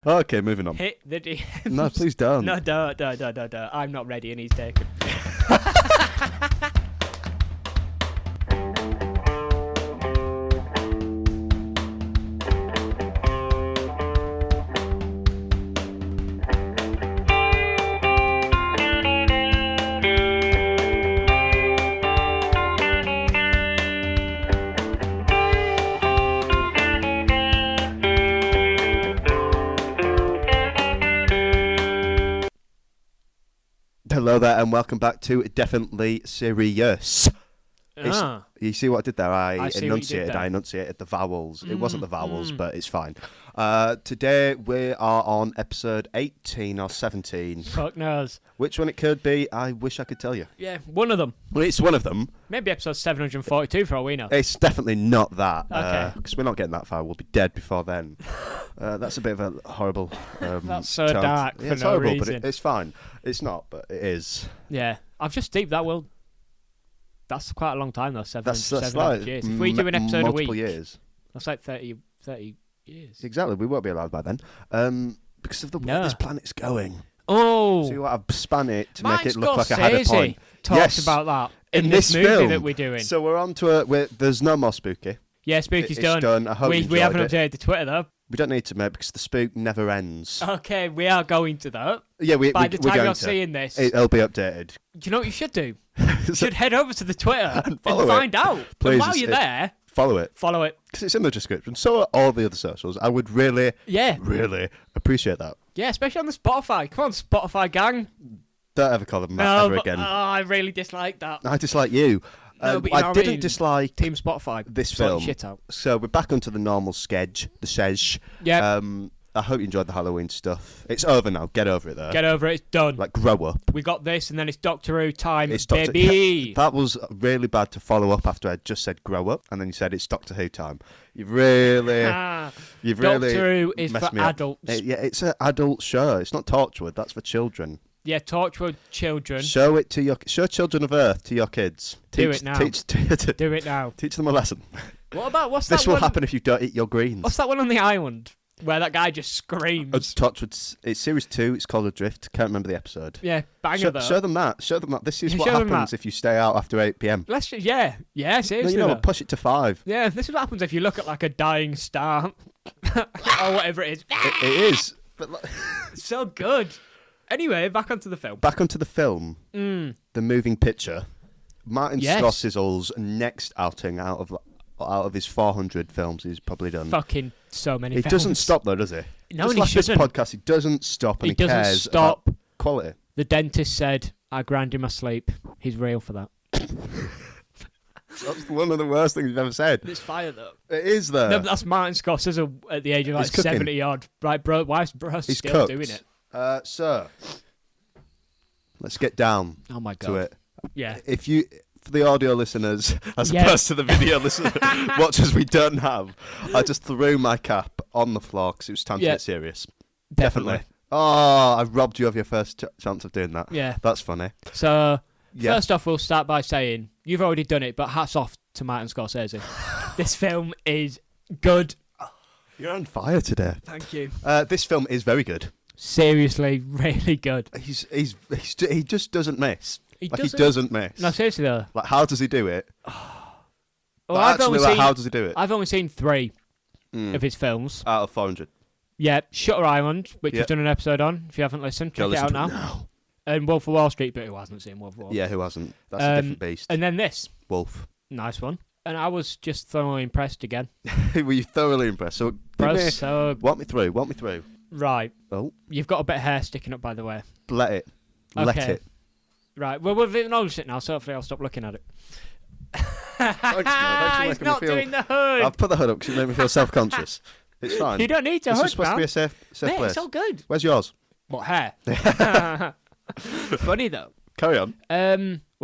Okay, moving on. Hit the DMs. No, please don't. No, don't. I'm not ready and he's taken. Hello there, and welcome back to Definitely Serious. You see what I did there? I enunciated the vowels. It wasn't the vowels, but it's fine. Today we are on episode 18 or 17. Fuck knows. Which one it could be, I wish I could tell you. Yeah, one of them. Well, it's one of them. Maybe episode 742 for all we know. It's definitely not that. Okay. Because we're not getting that far. We'll be dead before then. That's a bit of a horrible... That's so tone. dark Yeah, for it's no horrible, reason. but it's fine. It's not, but it is. Yeah. I've just deep that will... That's quite a long time though, seven like years. If we do an episode a week... multiple years. That's like 30 years. Exactly, we won't be allowed by then. Because of the way this planet's going. Oh! See what I've spun it to Martin make it look like I had a point. Talks about that in this movie film that we're doing. So we're on to there's no more spooky. Yeah, Spooky's It's done. I hope you we haven't enjoyed it. updated the Twitter though. We don't need to, mate, because the spook never ends. Okay, we are going to that. Yeah, By the time you're seeing this, it'll be updated. do you know what you should do? You should head over to the Twitter and follow it. find out. Please, and while you're there, follow it. follow it. Because it's in the description. So are all the other socials. I would really appreciate that. Yeah, especially on the Spotify. Come on, Spotify gang. Don't ever call them that ever again. I really dislike that. I dislike you. No, but you know I what I didn't mean? dislike Team Spotify. this sort film. shit out. So we're back onto the normal schedule. Yeah. I hope you enjoyed the Halloween stuff. It's over now. Get over it, though. Get over it. It's done. Like, grow up. We got this, and then it's Doctor Who time, It's baby. That was really bad to follow up after I just said grow up, and then you said it's Doctor Who time. You've really Doctor Who is messed for me up. adults. It's an adult show. It's not Torchwood. That's for children. Yeah, Torchwood children. Show Children of Earth to your kids. Do it now. Do it now. Teach them a lesson. What about what's that? This will happen if you don't eat your greens. What's that one on the island where that guy just screams? Torchwood. It's series 2. It's called Adrift. Can't remember the episode. Yeah, banger though. Show them that. Show them that. This is You what show them happens that. if you stay out after 8 p.m. Let's just, yeah, seriously. No, though. push it to 5. Yeah, this is what happens if you look at like a dying star or whatever it is. It is. But It's so good. Anyway, back onto the film. back onto the film, the moving picture. Martin Scorizzle's next outing out of his 400 films he's probably done. Fucking so many He films. doesn't stop though, does he? No, Just and he like this shouldn't. podcast, he doesn't stop and he doesn't cares stop. about quality. The dentist said, I grind in my sleep. He's real for that. That's one of the worst things you've ever said. It's fire though. It is though. No, but that's Martin Scorizzle at the age of like He's cooking. 70 odd. Right, bro? Why's bro He's still cooked. doing it? So, let's get down Oh my god. to it. Yeah. If you, for the audio listeners, as Yeah. opposed to the video watchers we don't have, I just threw my cap on the floor because it was time to get serious. Definitely. Oh, I robbed you of your first chance of doing that. Yeah. That's funny. So, Yeah. first off, we'll start by saying, you've already done it, but hats off to Martin Scorsese. This film is good. You're on fire today. Thank you. This film is very good. Seriously, really good. He just doesn't miss. He He doesn't miss. No, seriously though. Like, how does he do it? Well, how does he do it? I've only seen 3 of his films. Out of 400. Yeah, Shutter Island, which we've done an episode on. If you haven't listened, check it out now. And Wolf of Wall Street, but who hasn't seen Wolf of Wall Street? Yeah, who hasn't? That's a different beast. And then this. Wolf. Nice one. And I was just thoroughly impressed again. Were you thoroughly impressed? So, walk me through. Right. Oh. You've got a bit of hair sticking up, by the way. Let it. Okay. Right. Well, we've acknowledged it now, so hopefully I'll stop looking at it. Thanks, mate. He's not doing the hood. I've put the hood up because it made me feel self-conscious. It's fine. You don't need to This hood, is supposed to be a safe Mate, place. it's all good. Where's yours? What, hair? Funny, though. Carry on. Well,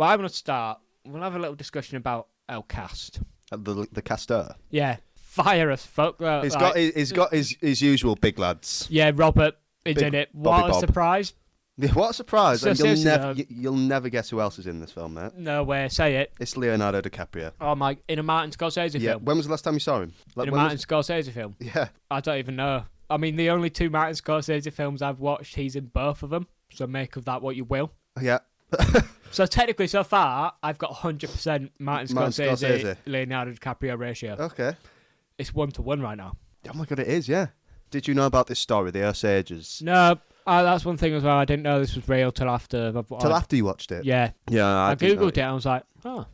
I'm going to start. We'll have a little discussion about El Cast. The caster. Yeah. Fire as fuck, though. He's got his usual big lads. Yeah, Robert is in it. Bobby What a Bob. surprise. Yeah, what a surprise. So And seriously, you'll never guess who else is in this film, mate. No way, say it. It's Leonardo DiCaprio. Oh my, in a Martin Scorsese Yeah. film. When was the last time you saw him? In a Martin Scorsese film. Yeah. I don't even know. I mean, the only 2 Martin Scorsese films I've watched, he's in both of them. So make of that what you will. Yeah. So technically, so far, I've got 100% Martin Scorsese, Leonardo DiCaprio ratio. Okay. It's 1-to-1 right now. Oh my God, it is, yeah. Did you know about this story, the Osages? No, that's one thing as well. I didn't know this was real till after. Till after you watched it? Yeah. Yeah, I googled it and I was like, oh.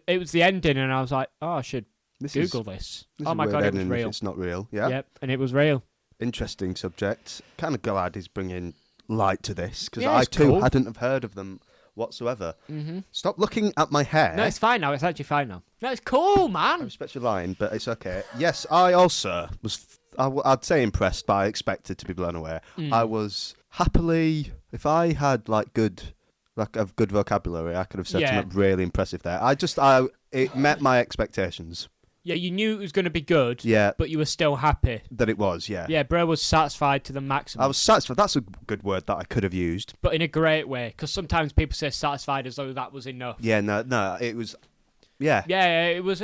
It was the ending and I was like, oh, I should Google this. Oh my God, it was real. It's not real, yeah? Yep, and it was real. Interesting subject. Kind of glad he's bringing light to this, because yeah, I too cool. hadn't have heard of them whatsoever. Mm-hmm. Stop looking at my hair. No, it's fine now. It's actually fine now. No, it's cool, man. I respect your line, but it's okay. Yes, I also was, I'd say impressed, but I expected to be blown away. I was happily, if I had a good vocabulary, I could have said something really impressive there. It met my expectations. Yeah, you knew it was going to be good, but you were still happy. That it was, yeah. Yeah, bro was satisfied to the maximum. I was satisfied. That's a good word that I could have used. But in a great way, because sometimes people say satisfied as though that was enough. Yeah, no, it was, yeah. Yeah, it was,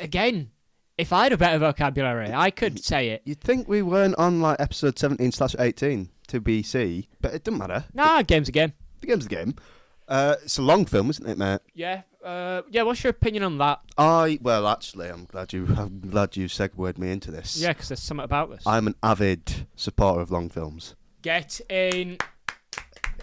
again, if I had a better vocabulary, I could say it. You'd think we weren't on episode 17/18 to BC, but it doesn't matter. Nah, game's a game. The game's the game. It's a long film, isn't it, mate? Yeah. What's your opinion on that? Well, actually, I'm glad you segued me into this. Yeah, because there's something about this. I'm an avid supporter of long films. Get in.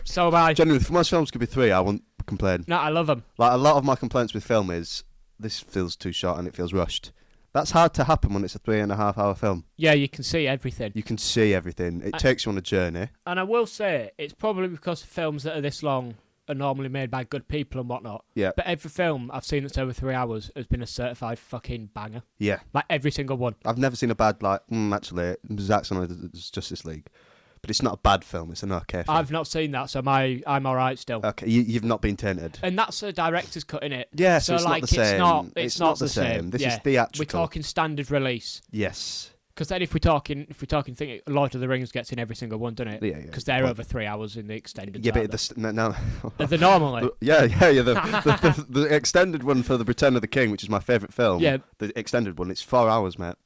So bad. Generally, if most films could be 3, I wouldn't complain. No, I love them. A lot of my complaints with film is this feels too short and it feels rushed. That's hard to happen when it's a 3.5-hour film. Yeah, you can see everything. You can see everything. It takes you on a journey. And I will say, it's probably because films that are this long are normally made by good people and whatnot. Yeah. But every film I've seen that's over 3 hours has been a certified fucking banger. Yeah. Every single one. I've never seen a bad, actually, Zack Snyder's Justice League. But it's not a bad film, it's an okay film. I've not seen that, so I'm alright still. Okay, you've not been tainted. And that's a director's cut in it. Yeah, so it's not the same. It's not the same. This is theatrical. We're talking standard release. Yes. Because then if we're talking, Lord of the Rings gets in every single one, doesn't it? Yeah. Because they're over 3 hours in the extended. Yeah, but the normally. The extended one for the Return of the King, which is my favourite film. Yeah. The extended one, it's 4 hours, mate.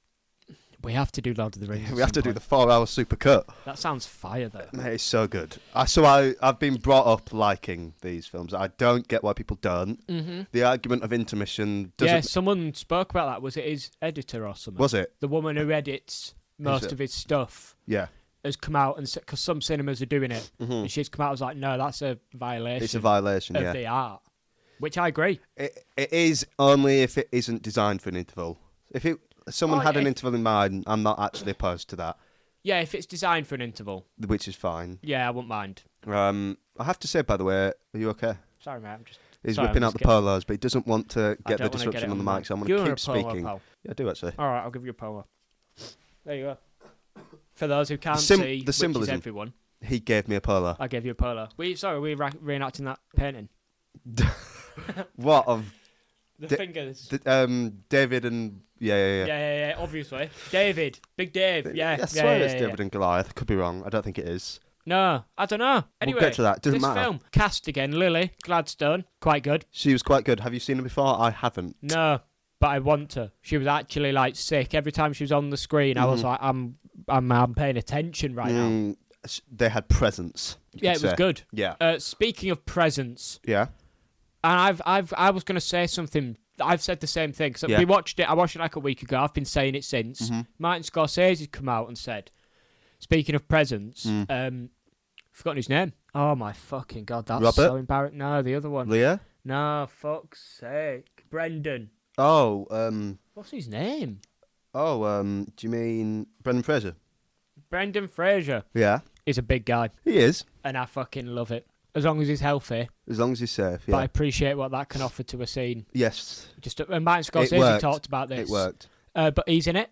We have to do Lord of the Rings. We have to do the 4-hour supercut. That sounds fire, though. Mate, it's so good. I've been brought up liking these films. I don't get why people don't. Mm-hmm. The argument of intermission doesn't... Yeah, someone spoke about that. Was it his editor or something? Was it? The woman who edits most of his stuff. Yeah. Has come out and said, because some cinemas are doing it, and she's come out and was like, no, that's a violation. It's a violation, of the art. Which I agree. It is only if it isn't designed for an interval. If someone had an interval in mind, I'm not actually opposed to that. Yeah, if it's designed for an interval. Which is fine. Yeah, I wouldn't mind. I have to say, by the way, are you okay? Sorry, mate, I'm just... He's whipping out the polos, but he doesn't want to get the disruption on the mic, so I'm going to keep speaking. Yeah, I do, actually. All right, I'll give you a polo. There you go. For those who can't see, the symbolism, which is everyone. He gave me a polo. I gave you a polo. We're reenacting that painting. What, of... The fingers. David and... Yeah, obviously. David. Big Dave. Yeah. I swear it's David and Goliath. Could be wrong. I don't think it is. No, I don't know. Anyway, we'll get to that. Doesn't matter. This film, cast again, Lily Gladstone. Quite good. She was quite good. Have you seen her before? I haven't. No, but I want to. She was actually sick. Every time she was on the screen, I was like, I'm paying attention right now. They had presence. Yeah, it was good. Yeah. Speaking of presence. Yeah. And I was going to say something. I've said the same thing. So I watched it like a week ago. I've been saying it since. Mm-hmm. Martin Scorsese's come out and said, speaking of presence, forgotten his name. Oh my fucking God, that's Robert? So embarrassing. No, the other one. Leah? No, fuck's sake. Brendan. Oh, what's his name? Oh, do you mean Brendan Fraiser? Brendan Fraiser. Yeah. He's a big guy. He is. And I fucking love it. As long as he's healthy. As long as he's safe, yeah. But I appreciate what that can offer to a scene. Yes. And Martin Scorsese talked about this. It worked. But he's in it.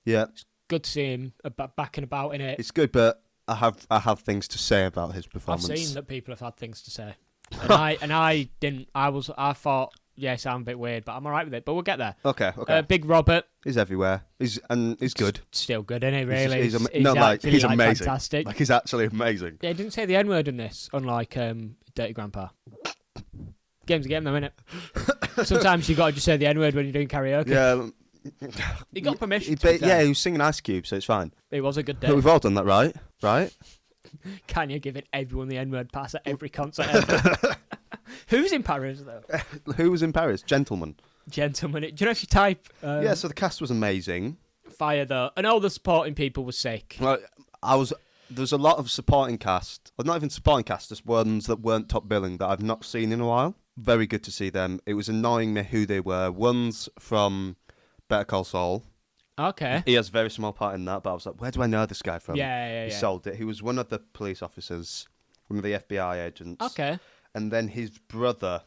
Yeah. It's good to see him back and about in it. It's good, but I have things to say about his performance. I've seen that people have had things to say. And I didn't. I thought, yes, I'm a bit weird, but I'm all right with it. But we'll get there. Okay. Big Robert. He's everywhere. He's good. Still good, isn't he, really? He's amazing. Fantastic. He's actually amazing. Yeah, he didn't say the N-word in this, unlike Dirty Grandpa. Game's a game, though, innit? Sometimes you got to just say the N-word when you're doing karaoke. Yeah, He got permission. He was singing Ice Cube, so it's fine. It was a good day. But we've all done that, right? Right? Kanye giving everyone the N-word pass at every concert ever. Who's in Paris, though? Who was in Paris? Gentleman. Do you know if you type... so the cast was amazing. Fire, though. And all the supporting people were sick. Well, there's a lot of supporting cast. Well, not even supporting cast, just ones that weren't top billing that I've not seen in a while. Very good to see them. It was annoying me who they were. One's from Better Call Saul. Okay. He has a very small part in that, but I was like, where do I know this guy from? Yeah. He sold it. He was one of the police officers, one of the FBI agents. Okay. And then his brother.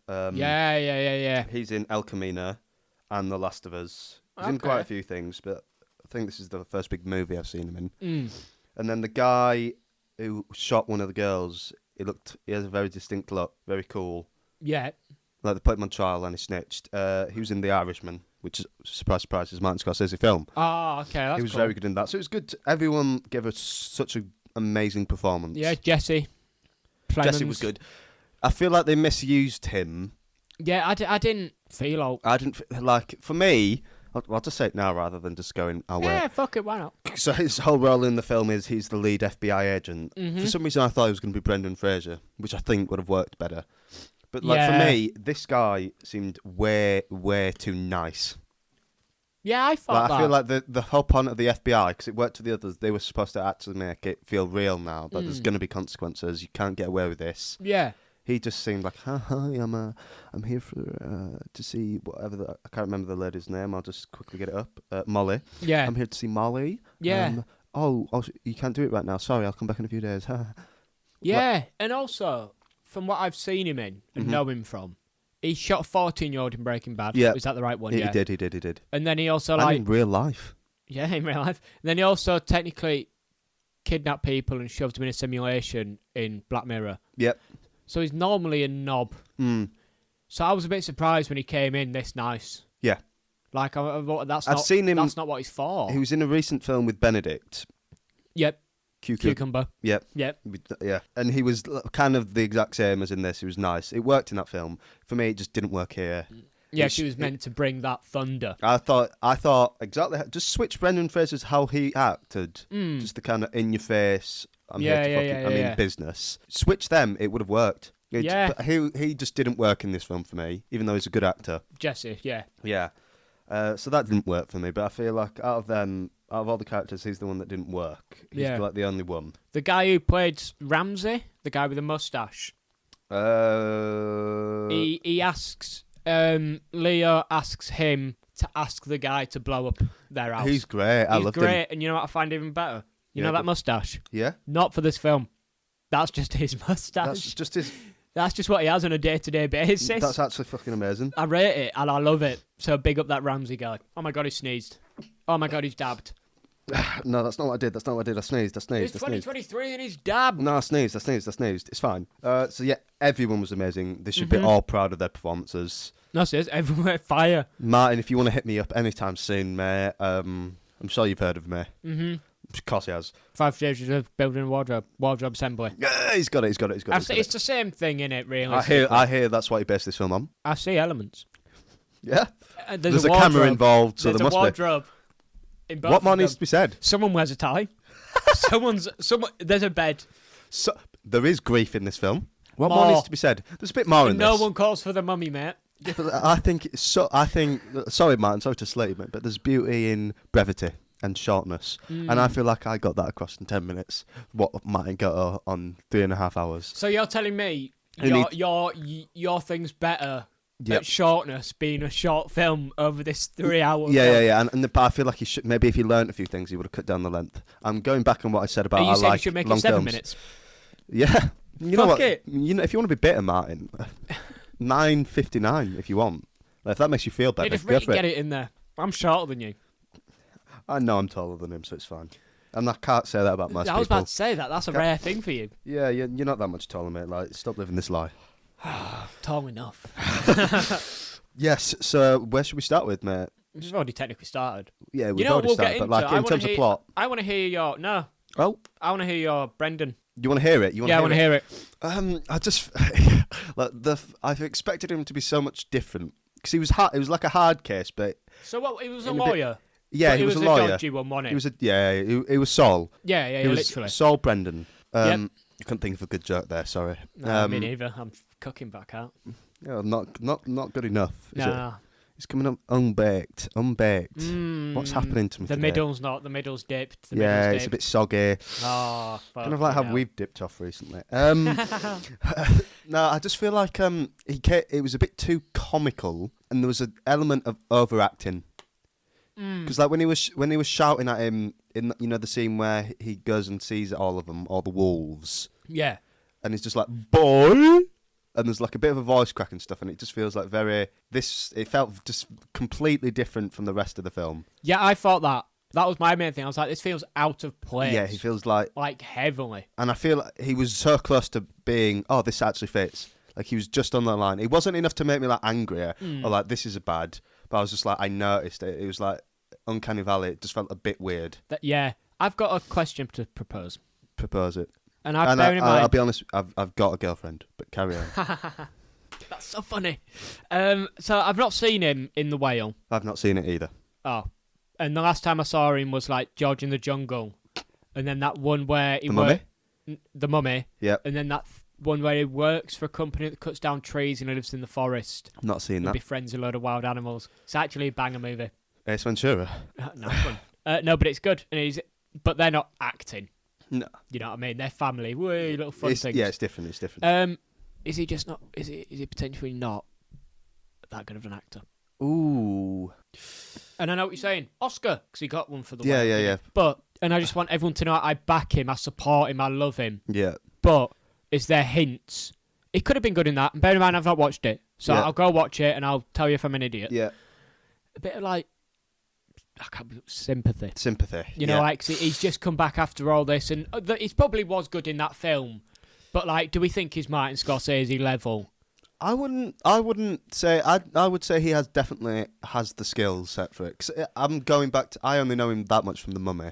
Yeah. He's in El Camino and The Last of Us. He's in quite a few things, but I think this is the first big movie I've seen him in. And then the guy who shot one of the girls, he has a very distinct look, very cool. Yeah. Like they put him on trial and he snitched. He was in The Irishman, which is, surprise, surprise, is Martin Scorizzle film. Oh, okay, that's He was cool. very good in that. So it was good. Everyone gave us such an amazing performance. Yeah, Jesse was good. I feel like they misused him. Yeah, I didn't feel... For me... I'll just say it now rather than just going our way. Yeah, fuck it, why not? So his whole role in the film is he's the lead FBI agent. Mm-hmm. For some reason I thought it was going to be Brendan Fraiser, which I think would have worked better. But for me, this guy seemed way, way too nice. Yeah, I thought that. I feel like the whole point of the FBI, because it worked to the others, they were supposed to actually make it feel real now, that there's going to be consequences, you can't get away with this. Yeah. He just seemed like, hi, I'm here to see whatever. I can't remember the lady's name. I'll just quickly get it up. Molly. Yeah. I'm here to see Molly. Yeah. Oh, you can't do it right now. Sorry, I'll come back in a few days. Yeah, and also, from what I've seen him in and know him from, he shot a 14-year-old in Breaking Bad. Yeah. Is that the right one? He did. And then he also, in real life. Yeah, in real life. And then he also technically kidnapped people and shoved them in a simulation in Black Mirror. Yep. So he's normally a knob. So I was a bit surprised when he came in this nice. Yeah. Like, I've seen him. That's not what he's for. He was in a recent film with Benedict. Yep. Cucumber. Yep. Yep. Yeah. And he was kind of the exact same as in this. He was nice. It worked in that film. For me, it just didn't work here. Yeah, she was meant to bring that thunder. I thought exactly. Just switch Brendan Fraser's how he acted. Just the kind of in your face. I'm in business. Switch them, it would have worked. But he just didn't work in this film for me, even though he's a good actor. Jesse, yeah. Yeah. So that didn't work for me, but I feel like out of all the characters, he's the one that didn't work. He's like the only one. The guy who played Ramsey, the guy with the moustache. He asks... Leo asks him to ask the guy to blow up their house. He's great. I love him. He's great, and you know what I find even better? You know that moustache? Yeah. Not for this film. That's just his moustache. That's just his... That's just what he has on a day-to-day basis. That's actually fucking amazing. I rate it, and I love it. So big up that Ramsey guy. Oh my God, he sneezed. Oh my God, he's dabbed. No, that's not what I did. I sneezed. It's 2023 and he's dabbed. No, I sneezed. It's fine. So yeah, everyone was amazing. They should be all proud of their performances. No, seriously, everywhere fire. Martin, if you want to hit me up anytime soon, mate, I'm sure you've heard of me. Of course he has. 5 stages of building a wardrobe assembly. Yeah, he's got it. It's the same thing, innit, really? I hear that's what he based this film on. I see elements. Yeah. There's a camera involved, so there must be. There's a wardrobe. In both what more needs to be said? Someone wears a tie. There's a bed. So, there is grief in this film. What more needs to be said? There's a bit more in this. No one calls for the mummy, mate. Yeah, but I think. Sorry, Martin. Sorry to slate you, mate, but there's beauty in brevity and shortness, and I feel like I got that across in 10 minutes. What Martin got on 3.5 hours. So you're telling me your thing's better at shortness, being a short film over this 3 hours. Yeah. And I feel like maybe if he learnt a few things, he would have cut down the length. I'm going back on what I said about you said you should make long it 7 films. minutes. Yeah. You know what? It. You know, if you want to be bitter, Martin, 9:59 if you want. If that makes you feel better, just really get it in there. I'm shorter than you. I know I'm taller than him, so it's fine. And I can't say that about most people. I was about to say that. That's a rare thing for you. Yeah, you're not that much taller, mate. Like, stop living this lie. Tall enough. Yes, so where should we start with, mate? We've already technically started. Yeah, we've already started, but like in terms of plot. I want to hear your... No. Oh? I want to hear your Brendan. You want to hear it? I want to hear it. I just... I've expected him to be so much different because he was hard. It was like a hard case, but so what? He was a lawyer. He was a lawyer. Dodgy one, wasn't it? He was Saul. Yeah, literally. Saul Brendan. I couldn't think of a good joke there. Sorry. No, me neither. I'm cooking back out. Yeah, not good enough. Is no. It? It's coming up unbaked. What's happening to me today? The middle's dipped. It's a bit soggy. Oh, fuck. Kind of like how we've dipped off recently. No, I just feel like it was a bit too comical, and there was an element of overacting. Because like when he was shouting at him in the scene where he goes and sees all of them, all the wolves. Yeah. And he's just like, boy. And there's like a bit of a voice crack and stuff, and it just feels like it felt just completely different from the rest of the film. Yeah, I thought that. That was my main thing. I was like, this feels out of place. Yeah, he feels like heavily. And I feel like he was so close to being, oh, this actually fits. Like he was just on the line. It wasn't enough to make me like angrier or like this is a bad, but I was just like, I noticed it. It was like Uncanny Valley. It just felt a bit weird. I've got a question to propose. Propose it. And I'll be honest, I've got a girlfriend, but carry on. That's so funny. So I've not seen him in The Whale. I've not seen it either. Oh. And the last time I saw him was like George in the Jungle. And then that one where he Mummy? The Mummy. Yeah. And then that one where he works for a company that cuts down trees and lives in the forest. I'm not seeing that. Befriends a load of wild animals. It's actually a banger movie. Ace Ventura? No, but it's good. But they're not acting. No. You know what I mean? They're family. Wee, little fun things. Yeah, it's different. It's different. Is he just not... Is he potentially not that good of an actor? Ooh. And I know what you're saying. Oscar, because he got one for the Whale. Yeah. And I just want everyone to know I back him, I support him, I love him. Yeah. But is there hints? He could have been good in that. And bear in mind, I've not watched it. So I'll go watch it and I'll tell you if I'm an idiot. Yeah. A bit of like... sympathy. You know, like he's just come back after all this, and he probably was good in that film. But like, do we think he's Martin Scorsese level? I wouldn't say. I would say he definitely has the skills set for it. 'Cause I'm going back to. I only know him that much from The Mummy.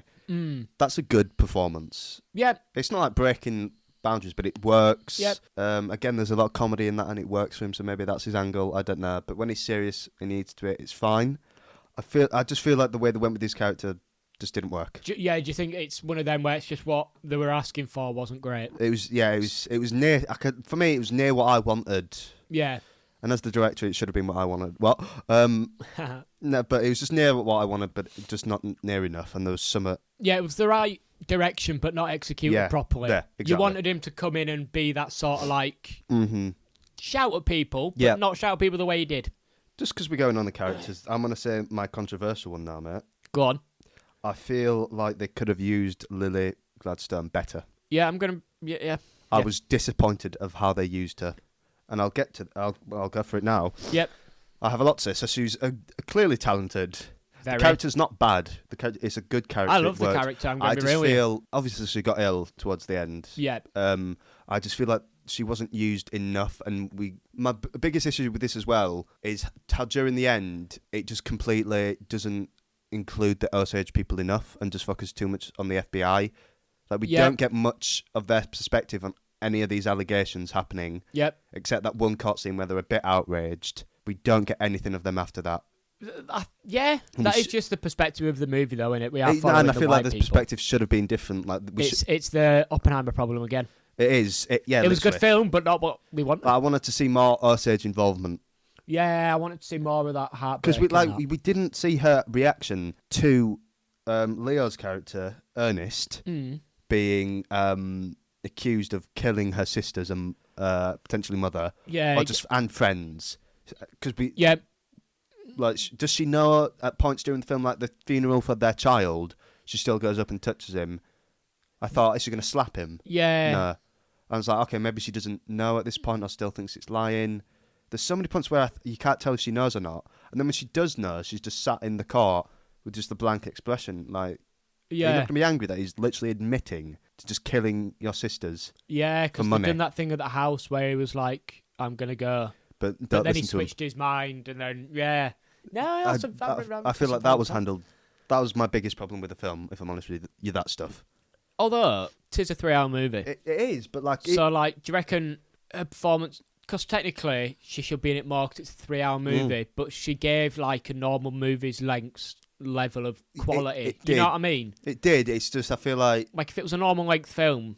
That's a good performance. Yeah. It's not like breaking boundaries, but it works. Yep. Again, there's a lot of comedy in that, and it works for him. So maybe that's his angle. I don't know. But when he's serious and he needs to be, it's fine. I just feel like the way they went with his character just didn't work. Do you think it's one of them where it's just what they were asking for wasn't great? It was near. For me, it was near what I wanted. Yeah. And as the director, it should have been what I wanted. Well, no, but it was just near what I wanted, but just not near enough. And there was some. Yeah, it was the right direction, but not executed properly. Yeah, exactly. You wanted him to come in and be that sort of like shout at people, but not shout at people the way he did. Just because we're going on the characters, I'm going to say my controversial one now, mate. Go on. I feel like they could have used Lily Gladstone better. Yeah, I'm going to... Yeah. I was disappointed of how they used her. And I'll go for it now. Yep. I have a lot to say. So she's clearly talented. Very. The character's not bad. It's a good character. I love the character. I'm going to be real with you. Obviously, she got ill towards the end. Yeah. I just feel like she wasn't used enough, and my biggest issue with this as well is how during the end it just completely doesn't include the Osage people enough and just focus too much on the FBI. Like we don't get much of their perspective on any of these allegations happening. Yep. Except that one cutscene where they're a bit outraged. We don't get anything of them after that. That is just the perspective of the movie, though, isn't it? We are following and I feel like the people. perspective should have been different. Like it's the Oppenheimer problem again. It is. It was a good film, but not what we wanted. I wanted to see more Osage involvement. Yeah, I wanted to see more of that heartbreak. Because we didn't see her reaction to Leo's character, Ernest, being accused of killing her sisters and potentially mother. Yeah. And friends. Because does she know at points during the film, like the funeral for their child, she still goes up and touches him? I thought, is she going to slap him? Yeah. No. I was like, okay, maybe she doesn't know at this point or still thinks it's lying. There's so many points where you can't tell if she knows or not. And then when she does know, she's just sat in the court with just the blank expression. Like, you're not going to be angry that he's literally admitting to just killing your sisters. Yeah, because they've done that thing at the house where he was like, I'm going to go. But then he switched his mind and then, No, I feel like that was handled. That was my biggest problem with the film, if I'm honest with you, that stuff. Although, 'tis a 3-hour movie. It is, but like... So, do you reckon her performance because technically she should be in it more because it's a 3-hour movie, but she gave like a normal movie's length level of quality. It you know what I mean? It did. It's just I feel like if it was a normal length film,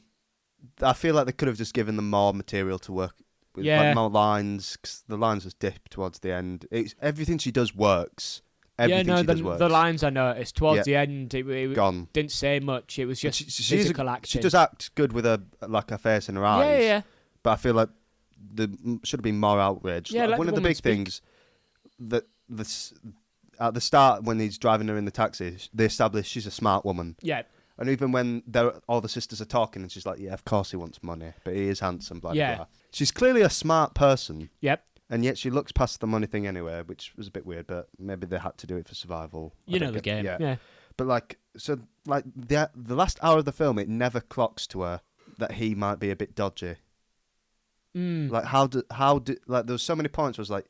I feel like they could have just given them more material to work with, like more lines. Cause the lines just dip towards the end. Everything she does works. The lines I noticed towards the end, it gone. Didn't say much. It was just physical acting. She does act good with her face and her eyes. Yeah. But I feel like there should have been more outrage. Yeah, one of the big things that at the start when he's driving her in the taxi, they establish she's a smart woman. Yeah. And even when all the sisters are talking, and she's like, "Yeah, of course he wants money, but he is handsome." Blah blah blah. She's clearly a smart person. Yep. And yet she looks past the money thing anyway, which was a bit weird, but maybe they had to do it for survival. You know the game. Yeah. But the last hour of the film, it never clocks to her that he might be a bit dodgy. Like how did there was so many points where I was like,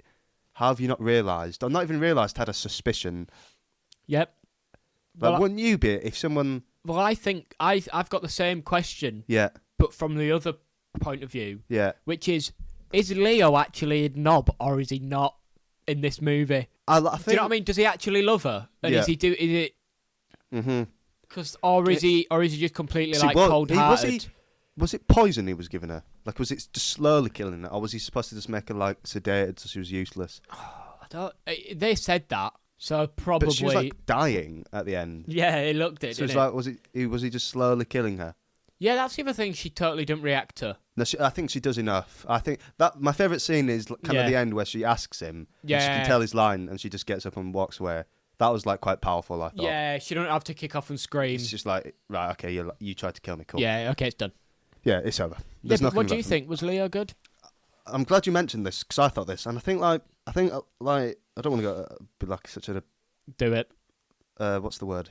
how have you not realised, or not even realised, had a suspicion? Yep. Wouldn't you be if someone? Well, I think I've got the same question. Yeah. But from the other point of view. Yeah. Which is Leo actually a knob or is he not in this movie? I think, do you know what I mean? Does he actually love her? And is it? Mm-hmm. Or is he just completely cold-hearted? Was it poison he was giving her? Like, was it just slowly killing her, or was he supposed to just make her like sedated so she was useless? I don't. They said that, so probably. But she was like dying at the end. Yeah, it looked it. So it's like, was he just slowly killing her? Yeah, that's the other thing. She totally didn't react to. No, I think she does enough. I think that my favourite scene is kind of the end where she asks him. Yeah. And she can tell his line, and she just gets up and walks away. That was like quite powerful, I thought. Yeah, she don't have to kick off and scream. It's just like, right, okay, you tried to kill me, cool. Yeah, okay, it's done. Yeah, it's over. But what do you think? Was Leo good? I'm glad you mentioned this because I thought this, and I think I don't want to be like such a. Do it. What's the word?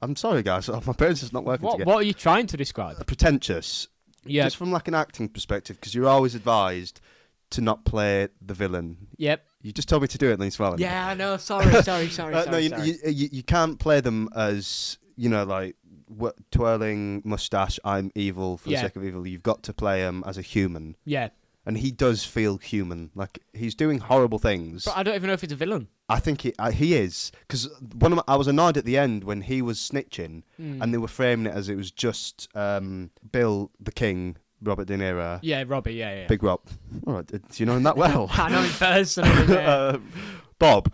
I'm sorry, guys. My brain's just not working together. What are you trying to describe? Pretentious. Yeah. Just from like an acting perspective, because you're always advised to not play the villain. Yep. You just told me to do it, and then it's well. Yeah, I know. Sorry. No, you can't play them as like twirling mustache. I'm evil for the sake of evil. You've got to play him as a human. Yeah. And he does feel human. Like, he's doing horrible things. But I don't even know if he's a villain. I think he is. Because I was annoyed at the end when he was snitching and they were framing it as it was just Bill the King, Robert De Niro. Yeah, Robbie, yeah. Big Rob. All right, do you know him that well? I know him personally. Yeah. Bob.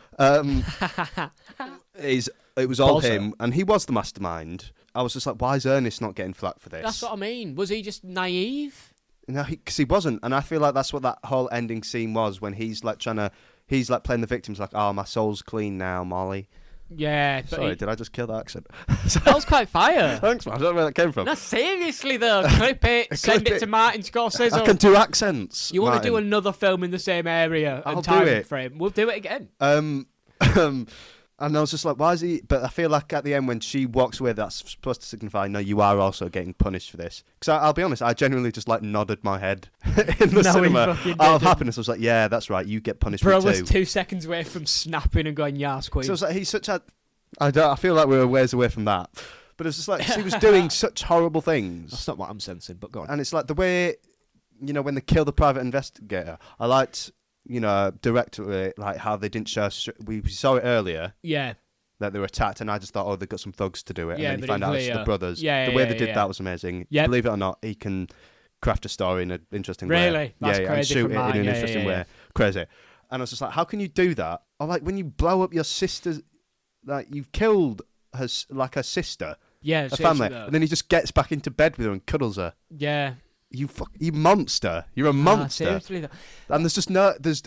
It was all him, and he was the mastermind. I was just like, why is Ernest not getting flack for this? That's what I mean. Was he just naive? No, because he wasn't, and I feel like that's what that whole ending scene was when he's like playing the victims, like, oh, my soul's clean now, Molly. Yeah. Sorry, did I just kill that accent? That was quite fire. Thanks, man. I don't know where that came from. No, seriously though, clip it, send it to Martin Scorizzle. I can do accents. You want to do another film in the same area and time frame? We'll do it again. And I was just like, why is he? But I feel like at the end when she walks away, that's supposed to signify, no, you are also getting punished for this. Because I'll be honest, I genuinely just like nodded my head in the cinema out of happiness. I was like, yeah, that's right, you get punished for it too. Bro was 2 seconds away from snapping and going, yes, queen. So I was like, he's such a... I feel like we were ways away from that. But it's just like, she was doing such horrible things. That's not what I'm sensing, but go on. And it's like the way, when they kill the private investigator, I liked... directly, like how they didn't show. We saw it earlier. Yeah. That they were attacked, and I just thought, they've got some thugs to do it. Yeah, and then you find out it's the brothers. Yeah, the way they did that was amazing. Yep. Believe it or not, he can craft a story in an interesting way. Really? That's crazy. And shoot it in an interesting way. Yeah. Crazy. And I was just like, how can you do that? Or like when you blow up your sister's, like you've killed her sister. Yeah, a family, and then he just gets back into bed with her and cuddles her. Yeah. You monster! You're a monster. Seriously, and there's just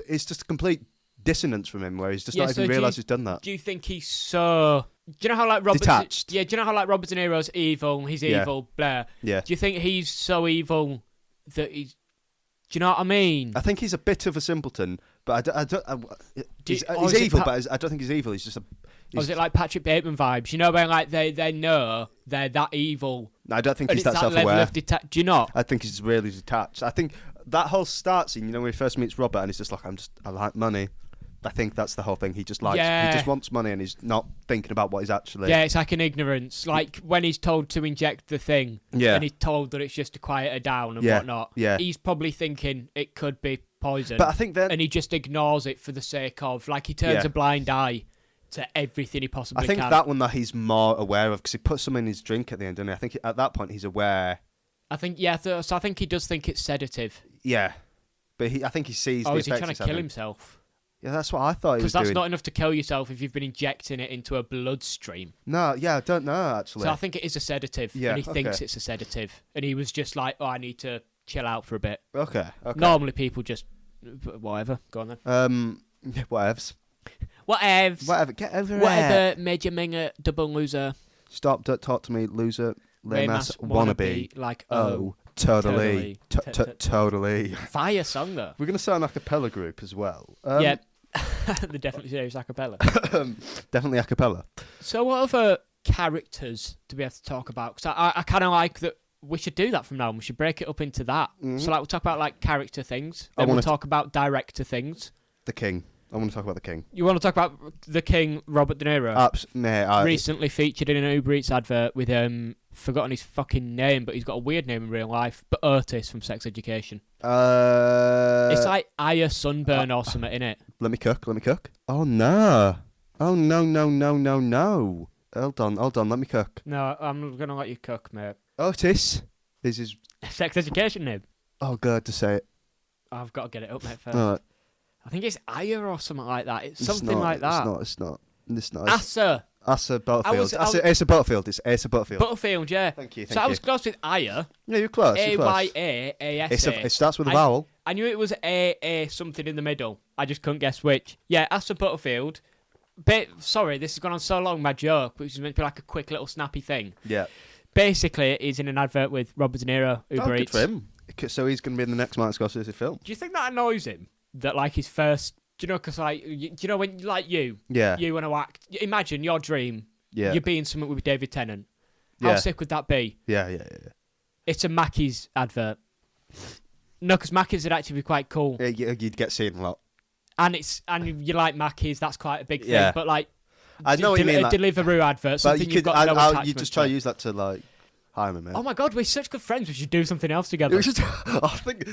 it's just a complete dissonance from him where he's just not even realised he's done that. Do you think he's so? Do you know how like Robert? Detached. Yeah. Do you know how like Robert De Niro's evil? He's evil. Blah. Yeah. Do you think he's so evil that he's? Do you know what I mean? I think he's a bit of a simpleton, but he's evil. But I don't think he's evil. He's just a. Or is it like Patrick Bateman vibes? You know, when like they know they're that evil. No, I don't think he's that self-aware. Do you not? I think he's really detached. I think that whole start scene, when he first meets Robert, and he's just like, I like money. I think that's the whole thing. He just he just wants money, and he's not thinking about what he's actually. Yeah, it's like an ignorance. Like when he's told to inject the thing, and he's told that it's just to quiet her down and whatnot. Yeah. He's probably thinking it could be poison. But I think that... And he just ignores it for the sake of... Like, he turns a blind eye to everything he possibly can. I think that one that he's more aware of, because he puts some in his drink at the end, doesn't he? I think at that point he's aware... I think, so I think he does think it's sedative. Yeah. But I think he sees the effects. Is he trying to kill himself? Yeah, that's what I thought he was doing. Because that's not enough to kill yourself if you've been injecting it into a bloodstream. No, yeah, I don't know, actually. So I think it is a sedative, and he thinks it's a sedative. And he was just like, I need to chill out for a bit. Okay. Normally people just... Whatever. Go on then. Whatevs. Whatever. Get over it. Whatever, Major Minger, double loser. Stop, don't talk to me, loser. Lame ass wannabe. Like, totally. Fire song, though. We're going to start an a cappella group as well. Yeah. They're definitely serious a cappella. Definitely a cappella. So what other characters do we have to talk about? Because I kind of like that we should do that from now on. We should break it up into that. Mm-hmm. So like we'll talk about like character things. Then we'll talk about director things. The King. I want to talk about the King. You want to talk about the King, Robert De Niro? Recently featured in an Uber Eats advert with forgotten his fucking name, but he's got a weird name in real life. But Otis from Sex Education. It's like Aya Sunburn or something, innit? Let me cook. Oh no! No! Hold on. Let me cook. No, I'm gonna let you cook, mate. Otis. This is Sex Education name. Oh God, to say it. I've got to get it up, mate. First. I think it's Aya or something like that. It's something like that. It's not. Asa Butterfield. Asa Butterfield. It's Asa Butterfield. Butterfield, yeah. Thank you. I was close with Aya. Yeah, you're close. Aya-A-S-A. It starts with a vowel. I knew it was A something in the middle. I just couldn't guess which. Yeah, Asa Butterfield. Sorry, this has gone on so long, my joke, which is meant to be like a quick little snappy thing. Yeah. Basically, he's in an advert with Robert De Niro, Uber Eats. Good for him. So he's going to be in the next Martin Scorizzle film. Do you think that annoys him? That like his first... Do you know, because like, do you know when, like you want to act... Imagine your dream. Yeah. You're being something with David Tennant. How sick would that be? Yeah. It's a Mackey's advert. No, because Mackey's would actually be quite cool. Yeah, you'd get seen a lot. And you like Mackey's, that's quite a big thing. Yeah. But like... I know what you mean. A Deliveroo advert, something you've got no attachment you just try to use that to like... Hi, man. Oh my God, we're such good friends. We should do something else together. I think...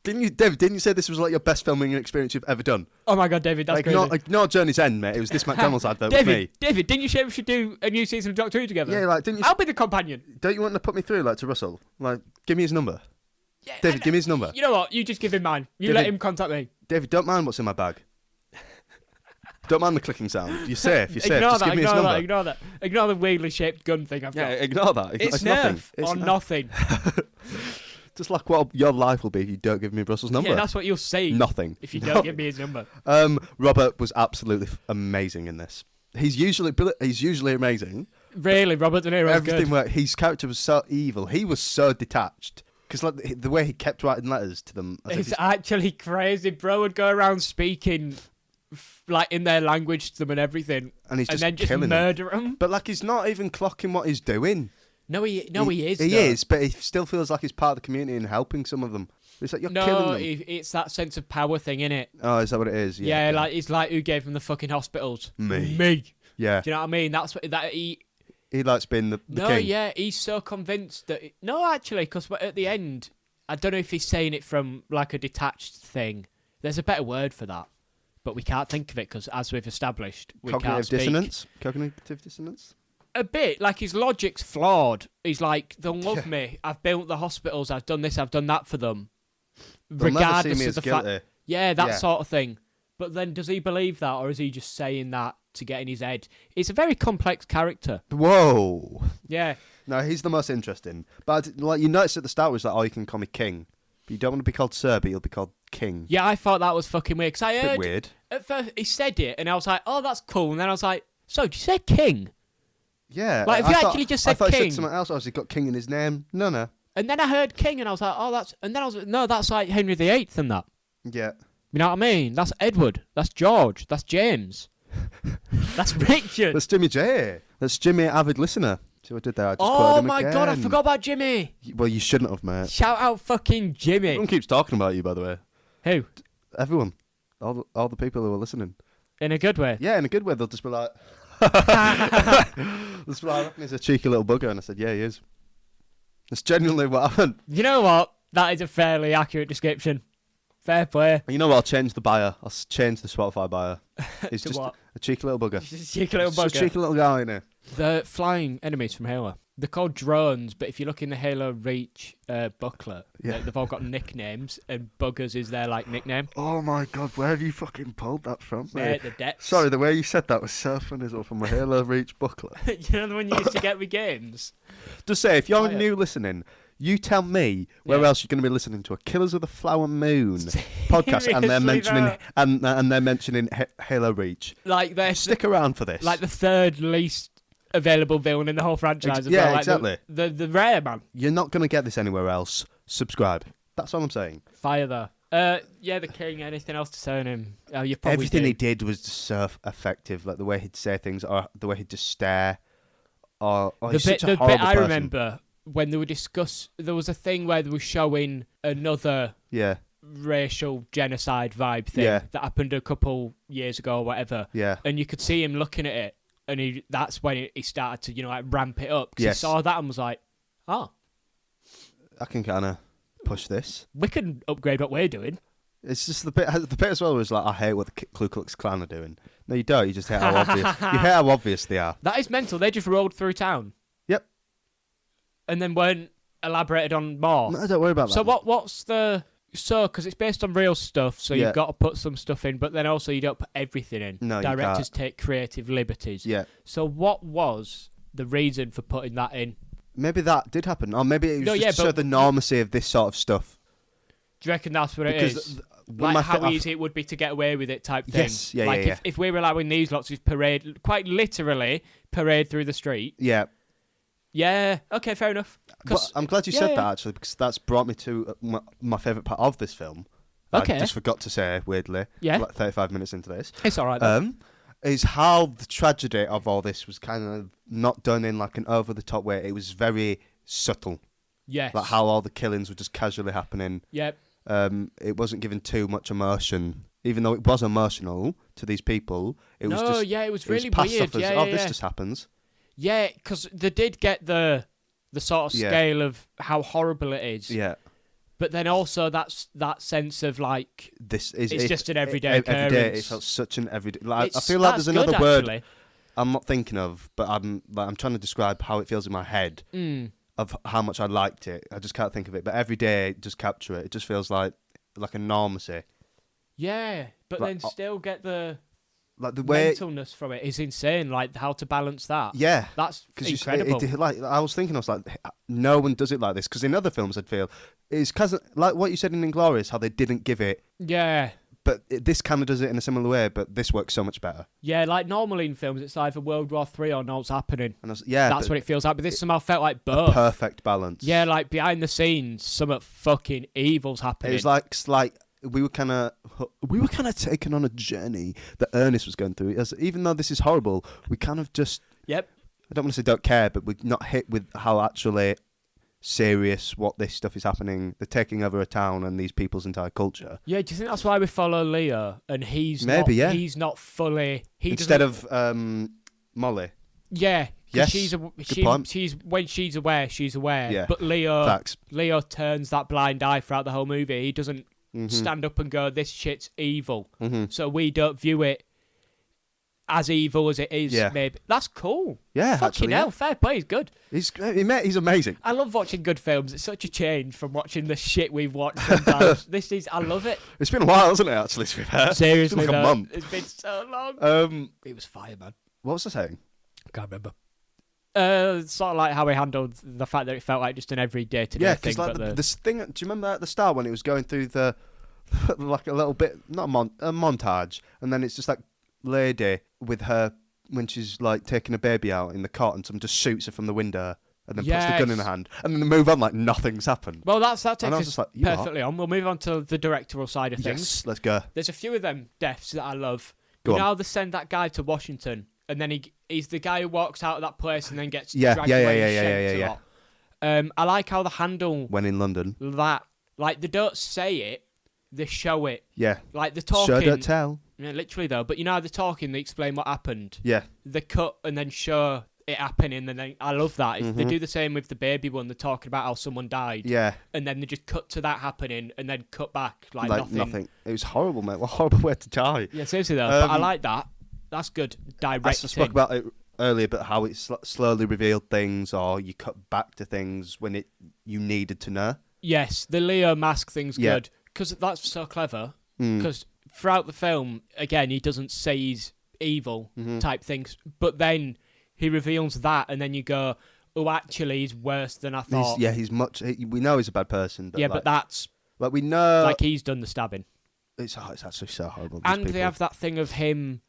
Didn't you say this was like your best filming experience you've ever done? Oh my God, David, that's crazy. Not Journey's End, mate. It was this McDonald's advert with me. David, didn't you say we should do a new season of Doctor Who together? Yeah, like, didn't you... I'll be the companion. Don't you want to put me through, like, to Russell? Like, give me his number. Yeah, David, give me his number. You know what? You just give him mine. David, let him contact me. David, don't mind what's in my bag. Don't mind the clicking sound. You're safe. Just give me his number. Ignore that. Ignore the weirdly shaped gun thing I've got. Yeah, ignore that. It's nothing. Or nothing. Just like what your life will be if you don't give me Russell's number. Yeah, that's what you'll see. Nothing. If you don't give me his number. Robert was absolutely amazing in this. He's usually amazing. Really, Robert De Niro was good. Where his character was so evil. He was so detached. Because like the way he kept writing letters to them. It's actually crazy. Bro would go around speaking like in their language to them and everything. And then just murder them. But like he's not even clocking what he's doing. No, he is. He is, but he still feels like he's part of the community and helping some of them. It's like you're killing them. It's that sense of power thing, innit? Oh, is that what it is? Yeah, like it's like who gave him the fucking hospitals? Me. Yeah. Do you know what I mean? That's what he likes being the king. No, yeah, he's so convinced that... actually, because at the end, I don't know if he's saying it from like a detached thing. There's a better word for that, but we can't think of it because, as we've established, we can't speak. Cognitive dissonance? A bit. Like, his logic's flawed. He's like, they'll love me. I've built the hospitals. I've done this. I've done that for them. They'll regardless never see me of the fact... Yeah, that sort of thing. But then, does he believe that, or is he just saying that to get in his head? It's a very complex character. Whoa. Yeah. No, he's the most interesting. But like you noticed at the start was like, you can call me King. But you don't want to be called Sir, but you'll be called King. Yeah, I thought that was fucking weird. Because I heard... Bit weird. At first, he said it, and I was like, oh, that's cool. And then I was like, so, did you say King? Yeah. Like, if you actually just said I thought King... he said something else. I was like, got King in his name. No. And then I heard King, and I was like, oh, that's... And then I was like, no, that's like Henry VIII and that. Yeah. You know what I mean? That's Edward. That's George. That's James. That's Richard. That's Jimmy J. That's Jimmy, avid listener. See what I did there? I just oh my God, I forgot about Jimmy. Well, you shouldn't have, mate. Shout out fucking Jimmy. Everyone keeps talking about you, by the way. Who? Everyone. All the people who are listening. In a good way? Yeah, in a good way. They'll just be like... I reckon he's a cheeky little bugger. And I said, yeah, he is. That's genuinely what happened. You know what? That is a fairly accurate description. Fair play. You know what? I'll change the bio. I'll change the Spotify bio. It's just what? a cheeky little bugger. Just a cheeky little bugger. Just a cheeky little guy in here. The flying enemies from Halo. They're called drones, but if you look in the Halo Reach booklet, they've all got nicknames, and Buggers is their nickname. Oh my god, where have you fucking pulled that from, mate? The depths. Sorry, the way you said that was so funny as well from my Halo Reach booklet. You know the one you used to get with games? Just say, if you're new listening, you tell me where else you're going to be listening to a Killers of the Flower Moon podcast, and they're mentioning Halo Reach. Stick around for this. Like the third least available villain in the whole franchise. Exactly. The rare man. You're not going to get this anywhere else. Subscribe. That's all I'm saying. Fire though. The King. Anything else to say on him? Everything he did was just so effective. Like the way he'd say things, or the way he'd just stare. He's such a horrible person. I remember when they were there was a thing where they were showing another racial genocide vibe thing that happened a couple years ago or whatever. Yeah. And you could see him looking at it, and that's when he started to ramp it up. Because he saw that and was like, oh, I can kind of push this. We can upgrade what we're doing. It's just the bit as well was like, I hate what the Ku Klux Klan are doing. No, you don't. You just hate how obvious. You hate how obvious they are. That is mental. They just rolled through town. Yep. And then weren't elaborated on more. No, don't worry about that. So what's the... So, because it's based on real stuff, so you've got to put some stuff in, but then also you don't put everything in. No, Directors take creative liberties. Yeah. So what was the reason for putting that in? Maybe that did happen. Or maybe it was just to show the normalcy of this sort of stuff. Do you reckon that's what it is? How easy it would be to get away with it type thing. Yes, yeah. If we were allowing these lots of quite literally parade through the street. Yeah. Yeah, okay, fair enough. Well, I'm glad you said that, actually, because that's brought me to my favourite part of this film. Okay. I just forgot to say, weirdly, 35 minutes into this. It's all right, is how the tragedy of all this was kind of not done in an over-the-top way. It was very subtle. Yes. Like how all the killings were just casually happening. Yep. It wasn't given too much emotion. Even though it was emotional to these people, it was really weird. This just happens. Yeah, because they did get the sort of scale of how horrible it is. Yeah. But then also that sense of it's just an everyday occurrence. Every day, it felt such an everyday. I feel like there's another word actually. I'm not thinking of, but I'm trying to describe how it feels in my head of how much I liked it. I just can't think of it. But every day, just capture it. It just feels like a normalcy. Yeah, but then still get the way mentalness from it is insane. How to balance that. Yeah, that's incredible. I was thinking, no one does it like this, because in other films I'd feel it's because like what you said in Inglourious, how they didn't give it. Yeah. But this kind of does it in a similar way, but this works so much better. Yeah, normally in films it's either World War III or no, it's happening. And that's what it feels like. But this somehow felt like both. A perfect balance. Yeah, behind the scenes, some fucking evil's happening. It was like we were kind of taken on a journey that Ernest was going through. Even though this is horrible, we kind of just... Yep. I don't want to say don't care, but we're not hit with how actually serious what this stuff is happening. They're taking over a town and these people's entire culture. Yeah, do you think that's why we follow Leo and he's not fully... Instead of Molly. Yeah. Yes, she's when she's aware, she's aware. Yeah. But Facts. Leo turns that blind eye throughout the whole movie. He doesn't stand up and go, this shit's evil. Mm-hmm. So we don't view it as evil as it is, maybe. That's cool. Yeah, fucking hell, fair play, he's good. He's amazing. I love watching good films. It's such a change from watching the shit we've watched sometimes. I love it. It's been a while, hasn't it, actually, to be fair? Seriously, it's been a month. It's been so long. It was fire, man. What was I saying? Can't remember. Sort of like how we handled the fact that it felt like just an everyday thing. Because this thing. Do you remember at the start when it was going through the a little bit, not a montage, and then it's just lady with her when she's taking a baby out in the cot, and someone just shoots her from the window and then puts the gun in her hand, and then they move on like nothing's happened. Well, that takes us perfectly on. We'll move on to the directorial side of things. Yes, let's go. There's a few of them deaths that I love. Now they send that guy to Washington, and then he's the guy who walks out of that place and then gets dragged away and shot. I like how they handle when in London that. They don't say it, they show it. Yeah. They're talking. Show, don't tell. Yeah, literally though. But how they're talking, they explain what happened. Yeah. They cut and then show it happening, and then I love that. They do the same with the baby one. They're talking about how someone died. Yeah. And then they just cut to that happening, and then cut back like nothing. It was horrible, mate. What a horrible way to die. Yeah, seriously though. But I like that. That's good. Directing. I spoke about it earlier, but how it slowly revealed things, or you cut back to things when you needed to know. Yes, the Leo mask thing's good because that's so clever. Because throughout the film, again, he doesn't say he's evil type things, but then he reveals that, and then you go, "Oh, actually, he's worse than I thought." He's much. We know he's a bad person, but but that's we know, he's done the stabbing. It's actually so horrible. And they have that thing of him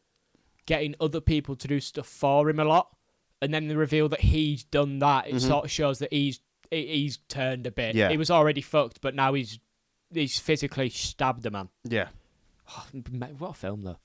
getting other people to do stuff for him a lot, and then they reveal that he's done that. It sort of shows that he's turned a bit. Yeah. He was already fucked, but now he's physically stabbed a man. Yeah. Oh, what a film, though.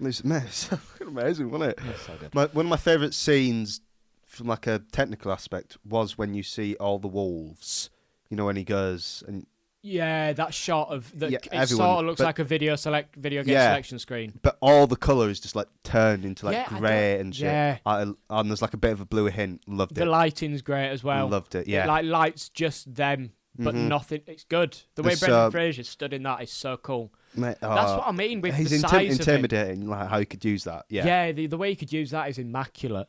It's amazing, wasn't it? It's so good. One of my favourite scenes from like a technical aspect was when you see all the wolves. You know, when he goes and... Yeah, that shot of... it sort of looks like a video game selection screen. But all the colour is just like turned into like grey and shit. Yeah. And there's like a bit of a blue hint. Loved it. The lighting's great as well. Loved it, yeah. It like lights just them, but nothing. It's good. The way Brendan Fraiser stood in that is so cool. Mate, that's what I mean with the size intimidating, like how he could use that. Yeah, the way he could use that is immaculate.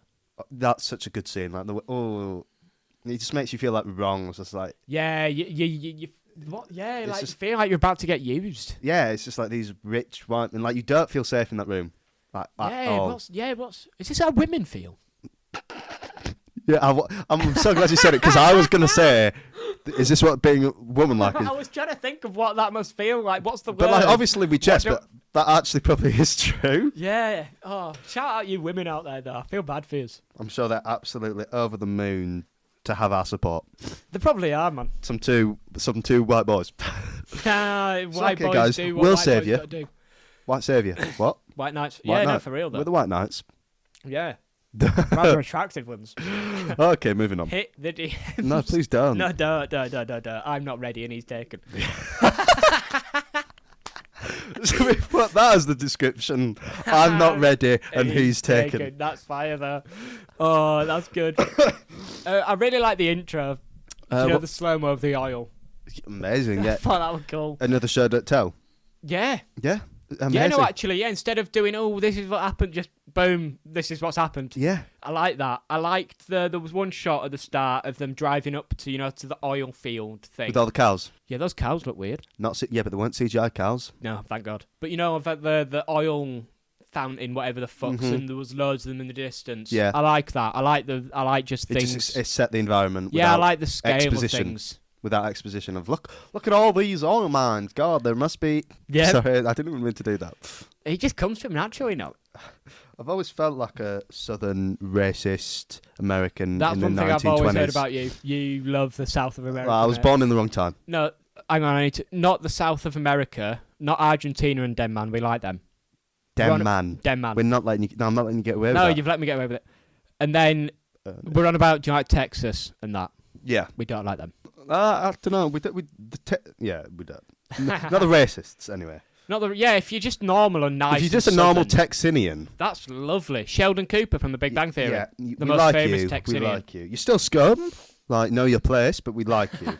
That's such a good scene. Like it just makes you feel like wrong. It's just like you what? Yeah, like you feel like you're about to get used. Yeah, it's just like these rich white men. Like you don't feel safe in that room. What's is this how women feel? Yeah, I'm so glad you said it because I was gonna say, is this what being a woman like is? I was trying to think of what that must feel like. What's the word? But like, obviously we jest, but that actually probably is true. Yeah. Oh, shout out you women out there, though. I feel bad for you. I'm sure they're absolutely over the moon to have our support. They probably are, man. Some two white boys. White boys guys, do what we'll white save boys you. gotta do. White saviour. What? White knights. White no, for real though. We're the white knights. Yeah. Rather attractive ones. Okay, moving on. Hit the DMs. No, please don't. No, don't. I'm not ready and he's taken. So we put that as the description. I'm not ready and he's taken. That's fire though. Oh, that's good. I really like the intro. The slow-mo of the oil. Amazing, yeah. I thought that was cool. Another show don't tell. Yeah. Yeah. Amazing. Yeah, no, actually, instead of doing, this is what happened, just boom, this is what's happened. Yeah. I like that. I liked there was one shot at the start of them driving up to, to the oil field thing. With all the cows. Yeah, those cows look weird. But they weren't CGI cows. No, thank God. But of the oil fountain, whatever the fuck, and there was loads of them in the distance. Yeah. I like that. I like just things. It set the environment. Yeah, I like the scale of things. Without exposition of look at all these oil mines. God, there must be. Yeah. Sorry, I didn't even mean to do that. It just comes from naturally, I've always felt like a southern racist American That's in the 1920s. That's one thing I've always heard about you. You love the South of America. Well, I was born in the wrong time. No, hang on. Not the South of America. Not Argentina and Denman. We like them. Denman. We're not letting you. No, I'm not letting you get away with that. No, you've let me get away with it. And then we're on about Texas and that. Yeah. We don't like them. I don't know. We don't. We don't. Not the racists, anyway. If you're just normal and nice. If you're just a normal Texanian. That's lovely. Sheldon Cooper from The Big Bang Theory. Yeah, the most famous Texanian. We like you. You're still scum. Like, know your place, but we like you.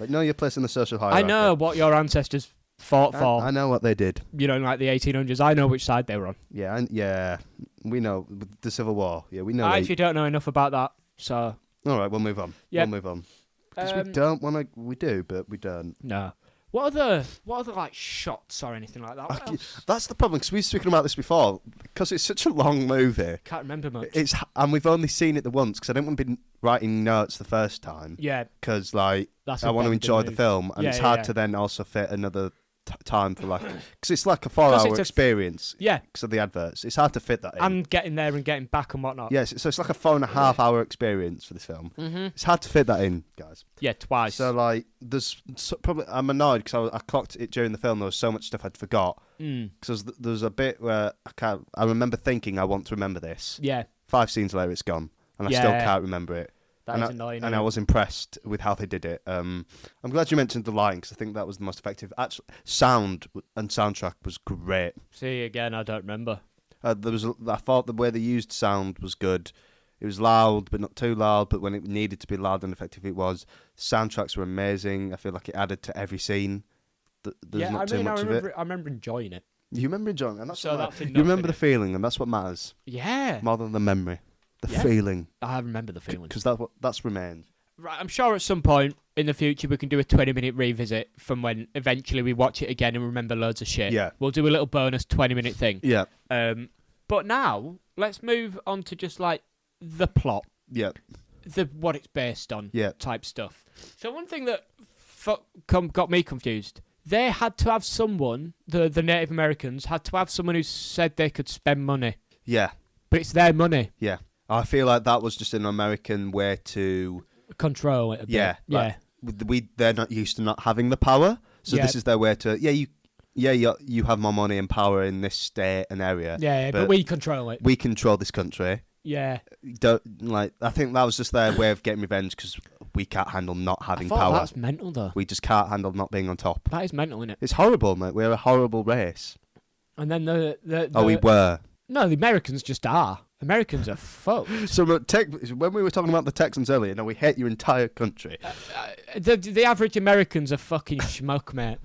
Like, know your place in the social hierarchy. I know what your ancestors fought for. I know what they did. Like the 1800s. I know which side they were on. Yeah, we know. The Civil War. Yeah, we know. I actually don't know enough about that, so... All right, we'll move on. Yeah. We'll move on. Because we don't want to... We do, but we don't. No. What other like shots or anything like that? What else? That's the problem, because we've spoken about this before. Because it's such a long movie. Can't remember much. And we've only seen it the once, because I didn't want to be writing notes the first time. Yeah. Because, I want to enjoy the film, and it's hard to then also fit another... time for because it's like a 4-hour experience. Yeah, because of the adverts. It's hard to fit that in. And getting there and getting back and whatnot. Yes, so it's like a 4.5-hour experience for this film. Mm-hmm. It's hard to fit that in, guys. Yeah, twice. So there's probably I'm annoyed because I clocked it during the film. There was so much stuff I'd forgot. Because there's a bit where I remember thinking I want to remember this. Yeah. 5 scenes later, it's gone, and I still can't remember it. That is annoying. And I was impressed with how they did it. I'm glad you mentioned the lighting because I think that was the most effective. Actually, sound and soundtrack was great. See, again, I don't remember. I thought the way they used sound was good. It was loud, but not too loud. But when it needed to be loud and effective, it was. Soundtracks were amazing. I feel like it added to every scene. There's not too much of it. I remember enjoying it. You remember enjoying it? And that's you remember the feeling, and that's what matters. Yeah. More than the memory. The feeling. I remember the feeling. Because that's remained. Right, I'm sure at some point in the future we can do a 20-minute revisit from when eventually we watch it again and remember loads of shit. Yeah. We'll do a little bonus 20-minute thing. Yeah. But now, let's move on to just like the plot. Yeah. What it's based on type stuff. So one thing that got me confused, they had to have someone, the Native Americans, had to have someone who said they could spend money. Yeah. But it's their money. Yeah. I feel like that was just an American way to... control it a bit. Yeah. They're not used to not having the power, so this is their way to... you have more money and power in this state and area. Yeah, but we control it. We control this country. Yeah. I think that was just their way of getting revenge because we can't handle not having power. That's mental, though. We just can't handle not being on top. That is mental, isn't it? It's horrible, mate. We're a horrible race. And then the we were. No, the Americans just are. Americans are fucked. So when we were talking about the Texans earlier, we hate your entire country. The average Americans are fucking schmuck, mate.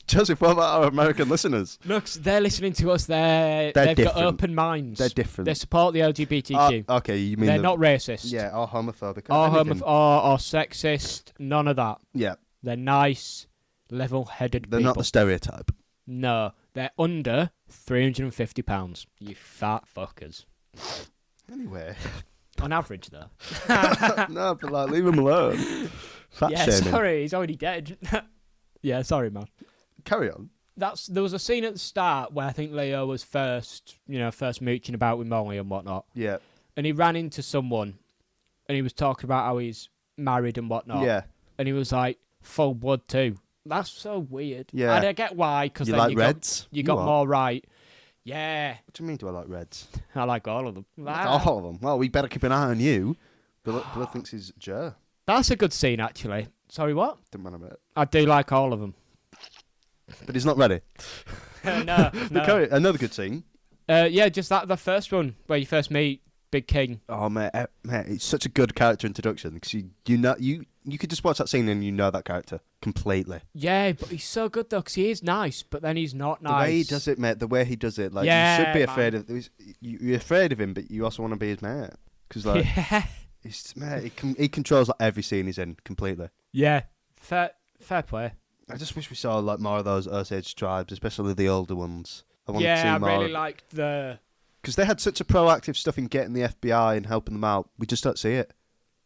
Joseph, what about our American listeners? Look, they're listening to us. They've got open minds. They're different. They support the LGBTQ. Okay, you mean they're not racist. Yeah, or homophobic. Or sexist. None of that. Yeah. They're nice, level-headed people. They're not the stereotype. No, they're under £350. You fat fuckers. Anyway. On average, though. No, but like, leave him alone. Fat shaming. Sorry, he's already dead. Yeah, sorry, man. Carry on. There was a scene at the start where I think Leo was first mooching about with Molly and whatnot. Yeah. And he ran into someone, and he was talking about how he's married and whatnot. Yeah. And he was like, full blood too. That's so weird. Yeah. And I get why, because then like reds? You got more right. Yeah. What do you mean, do I like reds? I like all of them. All of them? Well, we better keep an eye on you. Bill thinks he's Joe. That's a good scene, actually. Sorry, what? Didn't matter about it. I do like all of them. But he's not ready. No. Another good scene. Just the first one where you first meet Big King. Oh, mate, it's such a good character introduction because you could just watch that scene and you know that character completely. Yeah, but he's so good though because he is nice, but then he's not nice. The way he does it, mate. The way he does it, like you should be afraid of. You're afraid of him, but you also want to be his mate because like, he controls like every scene he's in completely. Yeah, fair play. I just wish we saw like more of those Osage tribes, especially the older ones. I really liked because they had such a proactive stuff in getting the FBI and helping them out. We just don't see it.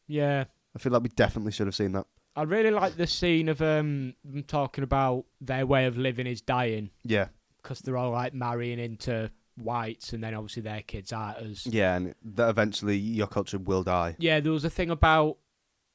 Yeah, I feel like we definitely should have seen that. I really like the scene of them talking about their way of living is dying. Yeah, because they're all like marrying into whites, and then obviously their kids aren't as. Yeah, and that eventually your culture will die. Yeah, there was a thing about.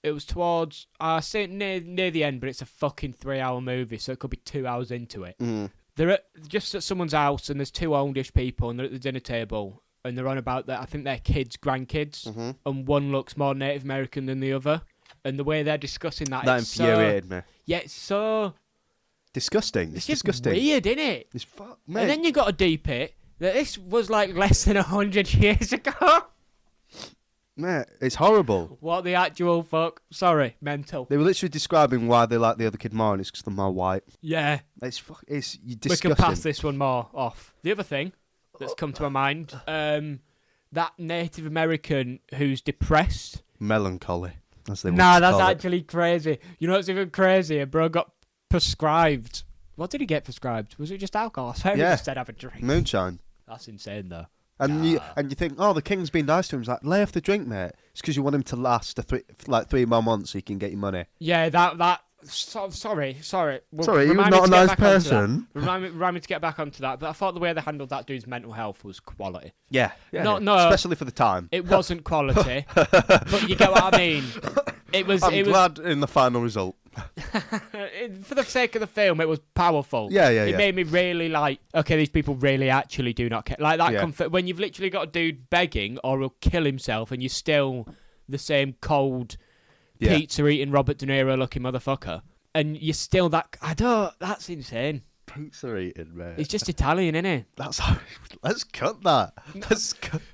It was towards, I say near the end, but it's a fucking 3-hour movie, so it could be 2 hours into it. Mm. They're just at someone's house, and there's two oldish people, and they're at the dinner table, and they're on about I think their grandkids, and one looks more Native American than the other, and the way they're discussing that infuriated me. Yeah, it's so disgusting. It's disgusting. Weird, isn't it? It's and then you got to deep it that this was like less than 100 years ago. Mate, it's horrible. What the actual fuck? Sorry, mental. They were literally describing why they like the other kid more, and it's because they're more white. Yeah. It's disgusting. We can pass this one more off. The other thing that's come to my mind, that Native American who's depressed. Melancholy. That's actually crazy. You know what's even crazier? Bro got prescribed. What did he get prescribed? Was it just alcohol? I swear he just said have a drink. Moonshine. That's insane, though. And you think, oh, the king's been nice to him. He's like, lay off the drink, mate. It's because you want him to last 3 more months so you can get your money. Yeah, sorry. Sorry, you're not a nice person. Remind me to get back onto that. But I thought the way they handled that dude's mental health was quality. Yeah. No, especially for the time. It wasn't quality, but you get what I mean. I'm glad in the final result. For the sake of the film, it was powerful. It made me really like, okay, these people really actually do not care. Like that comfort when you've literally got a dude begging or he'll kill himself and you're still the same cold pizza eating Robert De Niro looking motherfucker. And you're still that's insane. Pizza eating, mate. He's just Italian, isn't he? Let's cut that.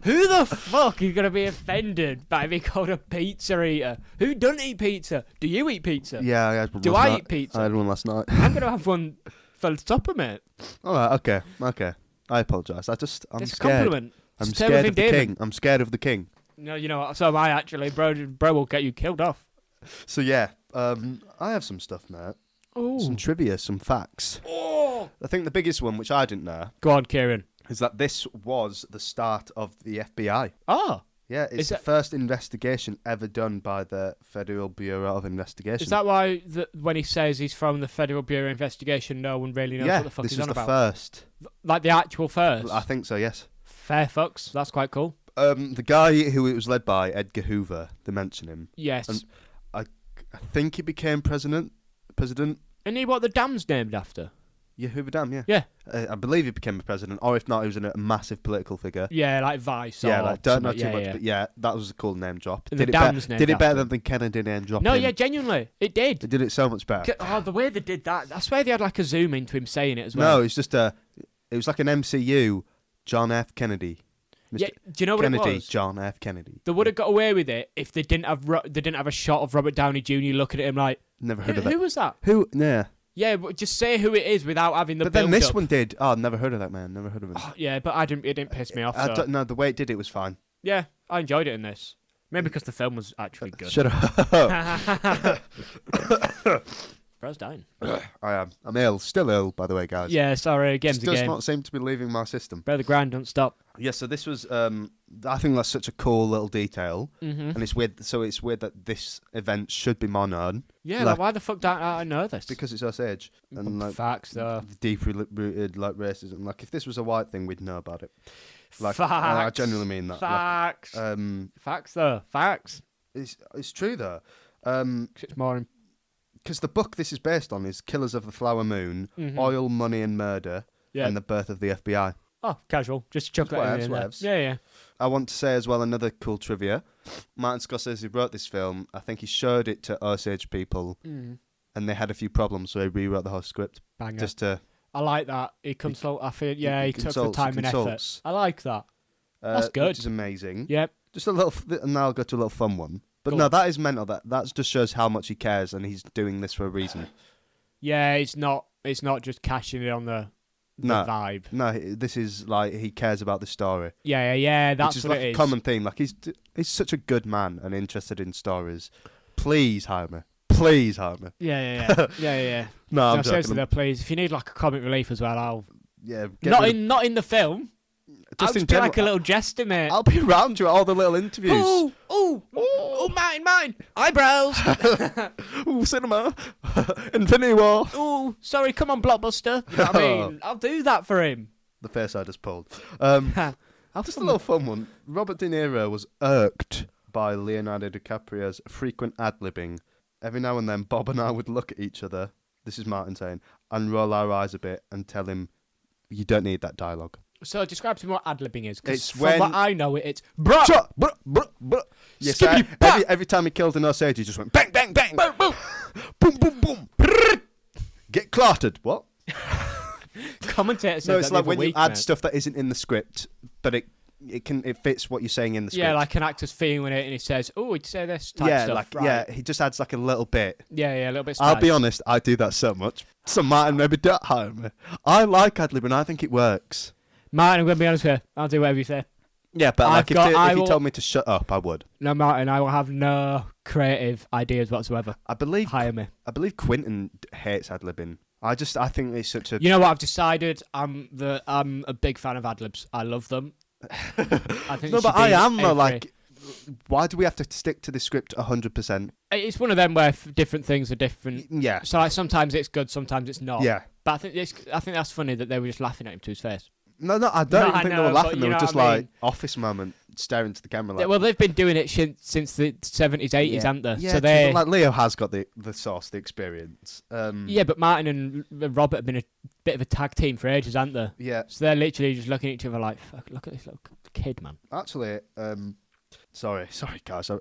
Who the fuck is gonna be offended by being called a pizza eater? Who doesn't eat pizza? Do you eat pizza? Yeah, I had one Do last I night. eat pizza? I had one last night. I'm gonna have one for supper, mate. All right, okay. I apologise. I'm It's scared. a compliment. I'm It's a term of scared of the endearment. king. I'm scared of the king. No, you know what? So am I actually, bro. Bro will get you killed off. So yeah, I have some stuff, mate. Oh. Some trivia, some facts. Oh. I think the biggest one, which I didn't know, Go on, Kieran. is that this was the start of the FBI. Oh. Yeah, it's the first investigation ever done by the Federal Bureau of Investigation. Is that why when he says he's from the Federal Bureau of Investigation, no one really knows what the fuck he's on about? Yeah, this was the first. Like the actual first? I think so, yes. Fair fucks. That's quite cool. The guy who it was led by, Edgar Hoover, they mention him. Yes. And I think he became president. Isn't he what the dam's named after? Yeah, Hoover Dam, yeah. Yeah. I believe he became a president, or if not, he was a massive political figure. Yeah, like Vice. Yeah, or don't know too something. much, but yeah, that was a cool name drop. The dam's named Did it after better him. than Kennedy name drop? No, yeah, genuinely, it did. They did it so much better. Oh, the way they did that. I swear they had like a zoom into him saying it as well. No, it's just it was like an MCU, John F. Kennedy. Mr. Yeah, do you know what Kennedy, it was? John F. Kennedy. They would have got away with it if they didn't have a shot of Robert Downey Jr. looking at him like, Never heard of that. Who was that? Who? Yeah. Yeah, but just say who it is without having the. But then build this up. one did. Oh, never heard of that man. Never heard of him. Oh, yeah, but it didn't piss me off. I So. don't know. The way it did it was fine. Yeah, I enjoyed it in this. Maybe because the film was actually good. Shut up. Bro's dying. I am. I'm ill. Still ill, by the way, guys. Yeah, sorry. Game's a Still game. not seem to be leaving my system. Bro, the grind don't stop. Yeah, so this was. I think that's such a cool little detail, Mm-hmm. and it's weird. So it's weird that this event should be more known. Yeah, like why the fuck don't I know this? Because it's Osage and like Facts, though. the deeply rooted like racism. Like if this was a white thing, we'd know about it. Like Facts. I genuinely mean that. Facts. Like, Facts, though. Facts. it's true though. 'Cause it's more. Because the book this is based on is Killers of the Flower Moon, Mhm. Oil, Money and Murder, Yeah. and the Birth of the FBI. Oh, casual. Just chuck that in there. Whatevs. Yeah. I want to say as well another cool trivia. Martin Scorsese wrote this film. I think he showed it to Osage people, and they had a few problems, so he rewrote the whole script Banger. just to. I like that. He consult. I feel. Yeah, he took the consults, time and effort. consults. I like that. That's good. Which is amazing. Yep. Just a little, and now I'll go to a little fun one. But Go no, on. that is mental. That just shows how much he cares, and he's doing this for a reason. Yeah, it's not just cashing it on the No. vibe. No, this is like he cares about the story. Yeah. That's which is what like it a is. common theme. Like he's such a good man and interested in stories. Please hire me. Please hire me. Yeah. No, I'm No, seriously, joking. though, please. If you need like a comic relief as well, I'll. Yeah, Not in the film. just I'll in just be general. like a little jester, mate. I'll be around you at all the little interviews. Ooh, mine. Eyebrows. Ooh, cinema, Infinity War. Ooh, sorry, come on, Blockbuster. You know what I mean? I'll do that for him. The face I just pulled. I'll Just a little fun one. Robert De Niro was irked by Leonardo DiCaprio's frequent ad-libbing. Every now and then, Bob and I would look at each other, this is Martin saying, and roll our eyes a bit and tell him, you don't need that dialogue. So describe to me what ad-libbing is. 'Cause It's from when- what I know, it's bruh. Shut! Yes, Skippy bap! every time he killed an Osage, he just went bang, bang, bang! Boom, boom. Boom, boom, boom! Get clarted. What? Commentator said No, it's that like the when other you week, add mate. stuff that isn't in the script, but it fits what you're saying in the script. Yeah, like an actor's feeling it and he says, "Oh, he'd say this type yeah, stuff." like right. yeah, he just adds like a little bit. Yeah, a little bit. I'll be spice. honest, I do that so much. So Martin, maybe don't hire me. I like ad-lib and I think it works. Martin, I'm going to be honest with you. I'll do whatever you say. Yeah, but like I if you will- told me to shut up, I would. No, Martin, I will have no creative ideas whatsoever. I believe Hire me. Quentin hates ad-libbing. I think it's such a. You know what? I've decided I'm a big fan of ad-libs. I love them. I think No, it but should I be am though. every- Like, why do we have to stick to the script 100%? It's one of them where different things are different. Yeah, So like sometimes it's good, sometimes it's not. yeah. But I think that's funny that they were just laughing at him to his face. No, I don't No, even I think know, they were but laughing. you They were know just what I like mean. office moment, staring to the camera. Like, Well, they've been doing it since the 70s, 80s, haven't they? Yeah, so true, they. but, like Leo has got the sauce, the experience. Yeah, but Martin and Robert have been a bit of a tag team for ages, haven't they? Yeah. So they're literally just looking at each other like, "Fuck, look at this little kid, man." Actually, Sorry, guys. I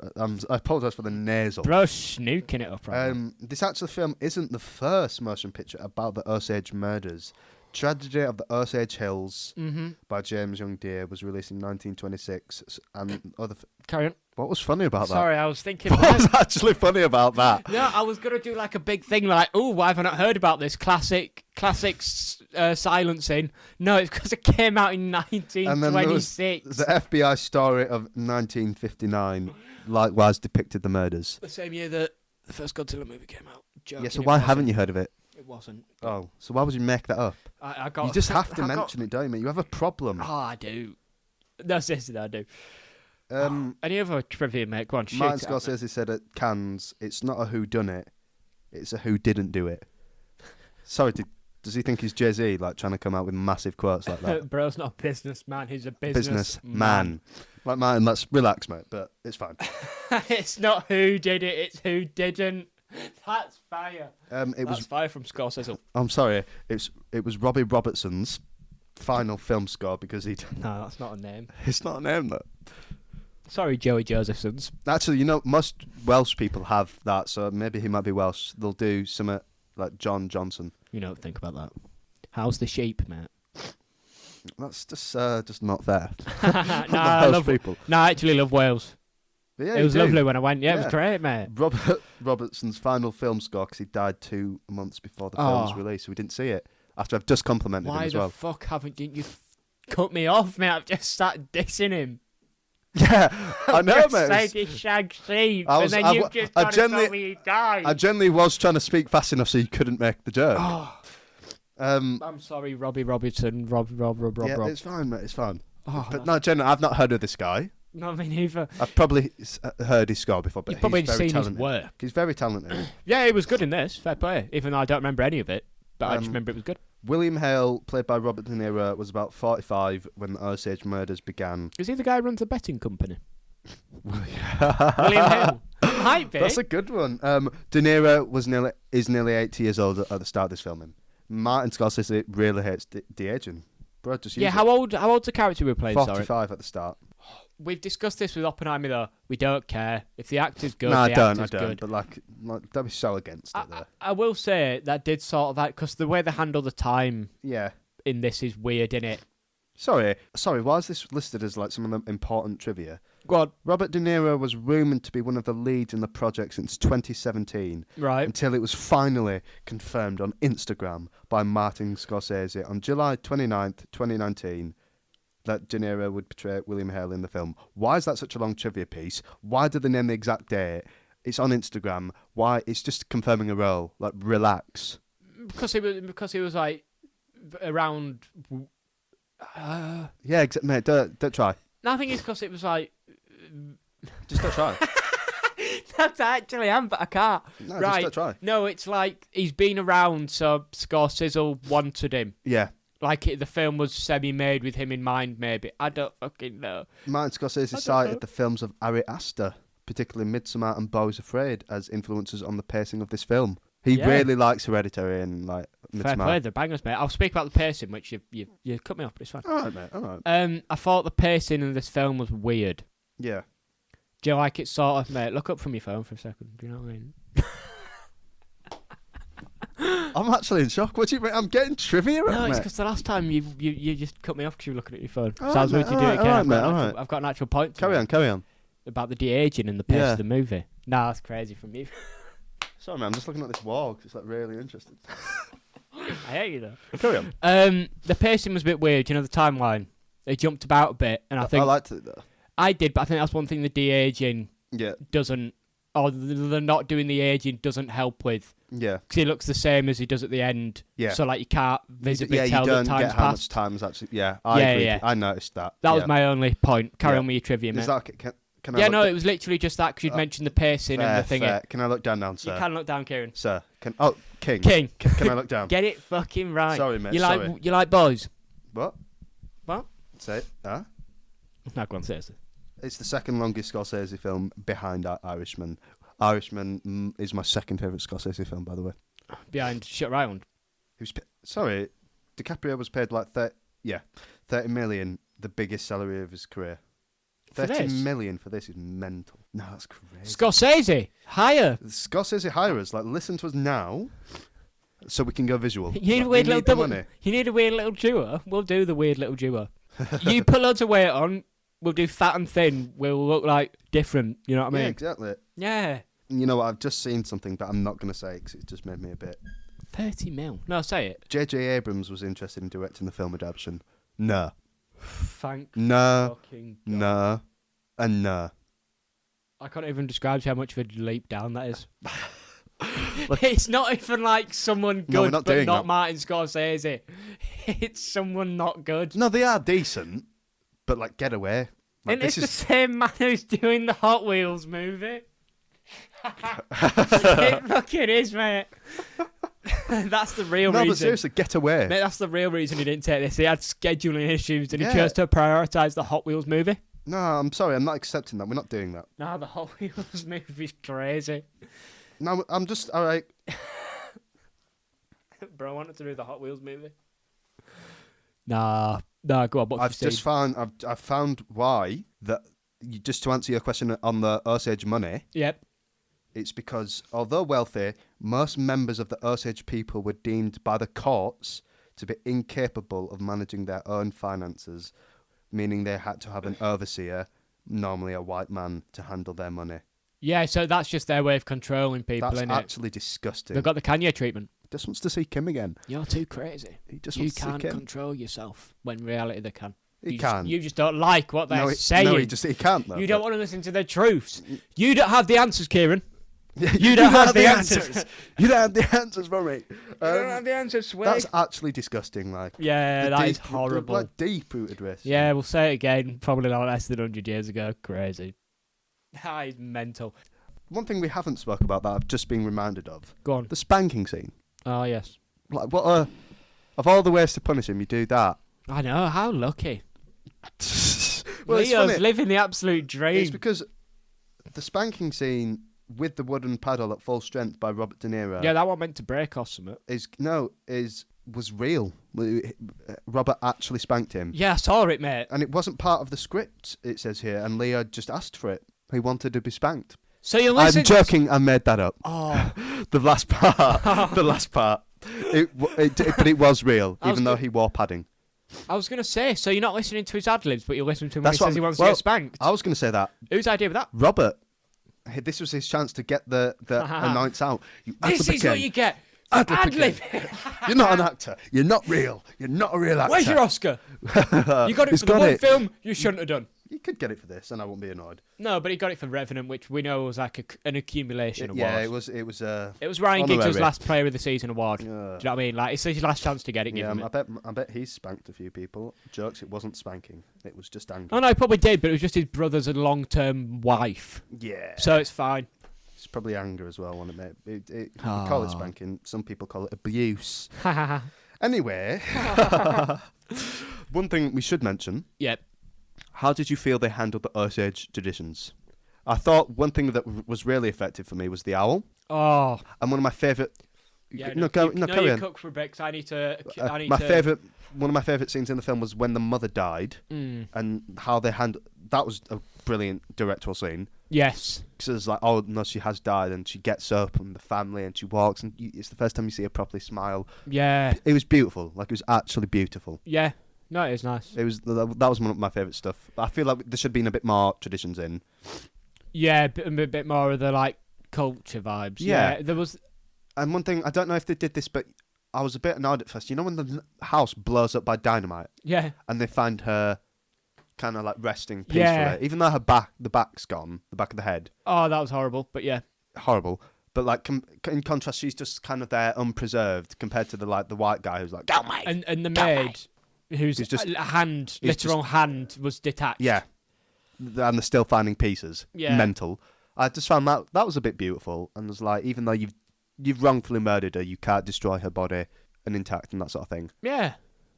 apologise for the nasal. Bro, snooking it up right now. This actual film isn't the first motion picture about the Osage murders. Tragedy of the Osage Hills by James Young Deere was released in 1926. And Carry on. What was funny about that? Sorry, I was thinking... What was actually funny about that? No, I was going to do like a big thing like, oh, why have I not heard about this? Classic silencing. No, it's because it came out in 1926. And then there was the FBI story of 1959 likewise depicted the murders. The same year that the first Godzilla movie came out. Yeah, so why haven't you heard of it? It wasn't. Oh, so why would you make that up? You just have to mention it, don't you? You have a problem. Oh, I do. No, seriously, I do. Any other trivia, mate? Go on, shoot. Martin Scorizzle said at Cannes, it's not a whodunit, it's a who didn't do it. Sorry, does he think he's Jay-Z, like trying to come out with massive quotes like that? Bro's not a businessman, he's a businessman. Like Martin, let's relax, mate, but it's fine. It's not who did it, it's who didn't. That's fire. That's fire from Scorizzle. I'm sorry, it was Robbie Robertson's final film score because he... No, that's not a name. It's not a name, though. Sorry, Joey Josephson's. Actually, most Welsh people have that, so maybe he might be Welsh. They'll do something like John Johnson. You don't think about that. How's the sheep, mate? That's just not fair. I actually love Wales. Yeah, it was lovely when I went. Yeah, it was great, mate. Robertson's final film score, because he died 2 months before the film was released, so we didn't see it. After I've just complimented him as well. Why the fuck haven't you cut me off, mate? I've just started dissing him. Yeah, I know, mate. Said he shagged sheep, and then you've just told me he died. I genuinely was trying to speak fast enough so you couldn't make the joke. I'm sorry, Robbie Robertson. Rob. Yeah, it's fine, mate. It's fine. But no, genuinely, I've not heard of this guy. No, me neither. I've probably heard his score before, but you've probably he's very seen talented. His work. He's very talented. Yeah, he was good in this. Fair play. Even though I don't remember any of it, but I just remember it was good. William Hale, played by Robert De Niro, was about 45 when the Osage murders began. Is he the guy who runs a betting company? William Hale. Might be. That's a good one. De Niro is nearly 80 years old at the start of this filming. Martin Scorizzle really hates de-aging. Bro, just use it. How old's the character we were playing? 45 at the start. We've discussed this with Oppenheimer though. We don't care if the actor's good. No, I don't. Good. But like, don't be so against it. There. I will say that did sort of that because the way they handle the time. Yeah. In this is weird, innit? Sorry. Why is this listed as like some of the important trivia? Go on. Robert De Niro was rumoured to be one of the leads in the project since 2017. Right. Until it was finally confirmed on Instagram by Martin Scorizzle on July 29th, 2019. That De Niro would portray William Hale in the film. Why is that such a long trivia piece? Why did they name the exact date? It's on Instagram. Why? It's just confirming a role. Like, relax. Because he was like around. Yeah, mate. Don't try. No, I think it's because it was like. Just don't try. That's actually am, but I can't. No, right. Just don't try. No, it's like he's been around, so Scorizzle wanted him. Yeah. Like the film was semi-made with him in mind, maybe. I don't fucking know. Martin Scorsese cited the films of Ari Aster, particularly Midsommar and Beau's Afraid, as influences on the pacing of this film. He really likes Hereditary and like Midsommar. Fair play, the bangers, mate. I'll speak about the pacing, which you cut me off, but it's fine. All right, mate. All right. I thought the pacing in this film was weird. Yeah. Do you like it sort of, mate? Look up from your phone for a second. Do you know what I mean? I'm actually in shock. What do you mean? I'm getting trivia. No, it's because the last time you just cut me off because you were looking at your phone. So I was going to do it again. I've got an actual point. Carry on. About the de-aging and the pace of the movie. Nah, that's crazy from you. Sorry, man. I'm just looking at this wall because it's like really interesting. I hate you though. Carry on. The pacing was a bit weird. You know, the timeline. They jumped about a bit, and I think I liked it though. I did, but I think that's one thing the de-aging doesn't, or the not doing the aging doesn't help with. Yeah. Because he looks the same as he does at the end. Yeah. So, like, you can't visibly tell that time's passed. You don't get how much time's actually... Yeah, I agree. Yeah. I noticed that. That was my only point. Carry on with your trivia, mate. Is that... Can I it was literally just that, because you'd mentioned the pacing and the thingy. Can I look down, sir? You can look down, Kieran. Sir. King. Can I look down? Get it fucking right. Sorry, mate. You like boys? What? What? Say it. Huh? No, go on, seriously. It's the second longest Scorsese film behind Irishman. Irishman is my second favourite Scorsese film, by the way. Behind Shutter Island. Sorry, DiCaprio was paid like 30 million, the biggest salary of his career. 30 million for this is mental. No, that's crazy. Scorsese, hire. Scorsese, hire us. Like, listen to us now, so we can go visual. You need a weird little double. You need a weird little duo. We'll do the weird little duo. You put loads of weight on. We'll do fat and thin. We'll look like different. You know what I mean? Yeah, exactly. Yeah. You know what? I've just seen something, but I'm not going to say because it just made me a bit. 30 mil. No, say it. J.J. Abrams was interested in directing the film adaptation. No. Thank fucking God. No. And no. I can't even describe how much of a leap down that is. It's not even like someone good, but not Martin Scorsese. It's someone not good. No, they are decent, but like, get away. Like, and it's the same man who's doing the Hot Wheels movie. It fucking is, mate. That's the real reason. No, but seriously, get away. Mate, that's the real reason he didn't take this. He had scheduling issues and he chose to prioritise the Hot Wheels movie. No, I'm sorry, I'm not accepting that. We're not doing that. No, the Hot Wheels movie's crazy. No, I'm just, alright. Bro, I wanted to do the Hot Wheels movie. Nah, go on. I've found why that. Just to answer your question on the Osage money. Yep. It's because although wealthy, most members of the Osage people were deemed by the courts to be incapable of managing their own finances, meaning they had to have an overseer, normally a white man, to handle their money. Yeah, so that's just their way of controlling people, That's innit? actually disgusting. They've got the Kanye treatment. He just wants to see Kim again. You're too crazy. You can't control yourself when in reality they can. You just don't like what they're saying. No, he can't. Though, you don't want to listen to their truths. You don't have the answers, Kieran. You don't have the answers. You don't have the answers for me. You don't have the answers, Sway. That's actually disgusting. Like, yeah, that is horrible. Like deep-rooted risk. Yeah, we'll say it again. Probably not less than 100 years ago. Crazy. That is mental. One thing we haven't spoke about that I've just been reminded of. Go on. The spanking scene. Oh yes. Like, what? Of all the ways to punish him, you do that. I know. How lucky. Well, Leo's living the absolute dream. It's because the spanking scene with the wooden paddle at full strength by Robert De Niro. Yeah, that one meant to break or something. Was real. Robert actually spanked him. Yeah, I saw it, mate. And it wasn't part of the script, it says here, and Leo just asked for it. He wanted to be spanked. So you listen. I'm joking. I made that up. Oh, the last part. The last part. But it was real, even though he wore padding. I was going to say, so you're not listening to his ad-libs, but you're listening to him when he says he wants to get spanked. I was going to say that. Whose idea was that? Robert. This was his chance to get the announce out. This is what you get. Ad-lib. You're not an actor. You're not real. You're not a real actor. Where's your Oscar? You got it for the one film you shouldn't have done. You could get it for this, and I won't be annoyed. No, but he got it for Revenant, which we know was like an accumulation award. Yeah, it was. It was Ryan Giggs' last Player of the Season award. Do you know what I mean? Like, it's his last chance to get it. Yeah, I bet he's spanked a few people. Jokes. It wasn't spanking. It was just anger. Oh no, he probably did, but it was just his brother's long-term wife. Yeah. So it's fine. It's probably anger as well, wasn't it? You call it spanking. Some people call it abuse. Anyway, one thing we should mention. Yep. How did you feel they handled the Osage traditions? I thought one thing that was really effective for me was the owl. Oh. And one of my favourite... Yeah, you cook for bricks. I need to... One of my favourite scenes in the film was when the mother died and how they handled... That was a brilliant directorial scene. Yes. Because it's like, oh, no, she has died, and she gets up and the family and she walks, and it's the first time you see her properly smile. Yeah. It was beautiful. Like, it was actually beautiful. Yeah. No, it is nice. That was one of my favourite stuff. I feel like there should have been a bit more traditions in. Yeah, a bit more of the like culture vibes. Yeah, there was. And one thing, I don't know if they did this, but I was a bit annoyed at first. You know when the house blows up by dynamite? Yeah. And they find her kind of like resting peacefully, even though the back's gone, the back of the head. Oh, that was horrible. But yeah, horrible. But like in contrast, she's just kind of there unpreserved compared to the white guy who's like, go mate, and the maid. Whose literal hand was detached. Yeah. And they're still finding pieces. Yeah. Mental. I just found that was a bit beautiful. And was like, even though you've wrongfully murdered her, you can't destroy her body and intact and that sort of thing. Yeah.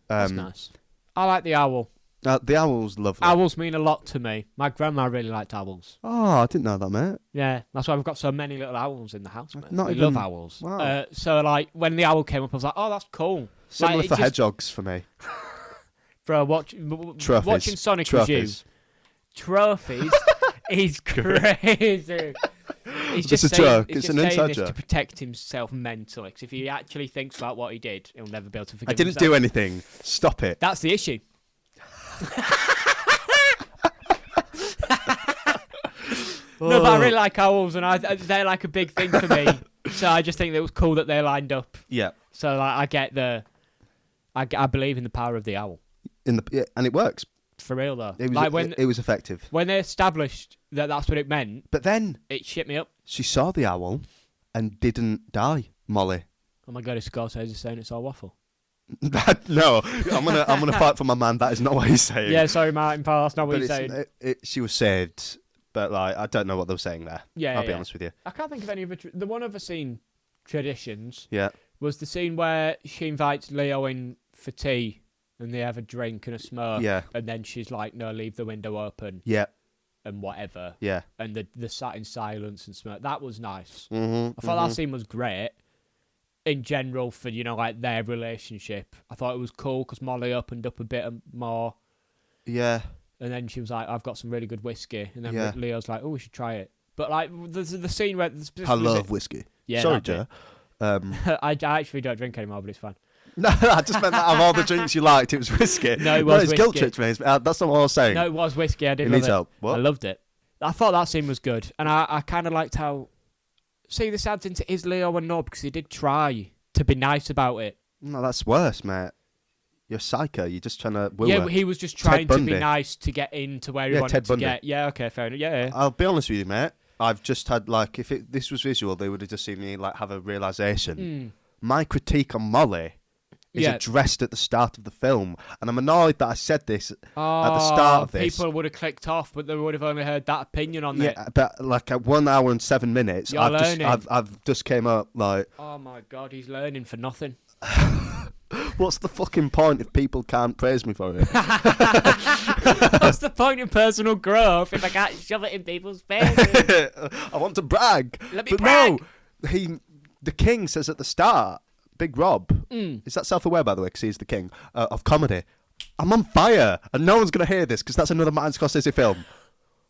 That's nice. I like the owl. The owl's lovely. Owls mean a lot to me. My grandma really liked owls. Oh, I didn't know that, mate. Yeah, that's why we've got so many little owls in the house, mate. We love owls. Wow. So, like, when the owl came up, I was like, oh, that's cool. Similar for hedgehogs for me. Bro, watching Sonic with you trophies is crazy. He's just a joke. It's an inside joke to protect himself mentally. Because if he actually thinks about what he did, he'll never be able to forgive himself. I didn't do anything. Stop it. That's the issue. No, but I really like owls, and they're like a big thing for me. So I just think it was cool that they lined up. Yeah. So like, I believe in the power of the owl. And it works. For real though. It was effective. When they established that that's what it meant. But then it shit me up. She saw the owl and didn't die, Molly. Oh my god, is Scorsese saying it's all waffle? No, I'm gonna fight for my man. That is not what he's saying. Yeah, sorry, Martin, pal, that's not what he's saying. She was saved, but like I don't know what they were saying there. Yeah, I'll be honest with you. I can't think of any of the one other scene traditions. Yeah, was the scene where she invites Leo in for tea and they have a drink and a smoke. Yeah, and then she's like, "No, leave the window open." Yeah, and whatever. Yeah, and the sat in silence and smoke. That was nice. Mm-hmm, I thought that scene was great. In general, for like their relationship, I thought it was cool because Molly opened up a bit more. Yeah. And then she was like, "I've got some really good whiskey," and then Leo's like, "Oh, we should try it." But like, there's the scene where I love whiskey. Yeah, sorry, Joe. I actually don't drink anymore, but it's fine. No, I just meant that of all the drinks you liked, it was whiskey. No, it was whiskey. Guilt trips, mate. That's not what I was saying. No, it was whiskey. I did love it. Help. What? I loved it. I thought that scene was good, and I kind of liked how. See, this adds into is Leo or no, because he did try to be nice about it. No, that's worse, mate. You're a psycho. You're just trying to woo her. He was just trying to be nice to get into where he wanted to get. Yeah, okay, fair enough. Yeah. I'll be honest with you, mate. I've just had, like, if this was visual, they would have just seen me, like, have a realisation. My critique on Molly is addressed at the start of the film, and I'm annoyed that I said this at the start of this. People would have clicked off, but they would have only heard that opinion on it. Yeah, but, like, at 1 hour and 7 minutes, I've just came up, like... Oh, my God, he's learning for nothing. What's the fucking point if people can't praise me for it? What's the point in personal growth if I can't shove it in people's faces? I want to brag. Let me brag. No, the king says at the start, Big Rob, is that self-aware, by the way, because he's the king of comedy, I'm on fire, and no one's going to hear this, because that's another Martin Scorizzle film.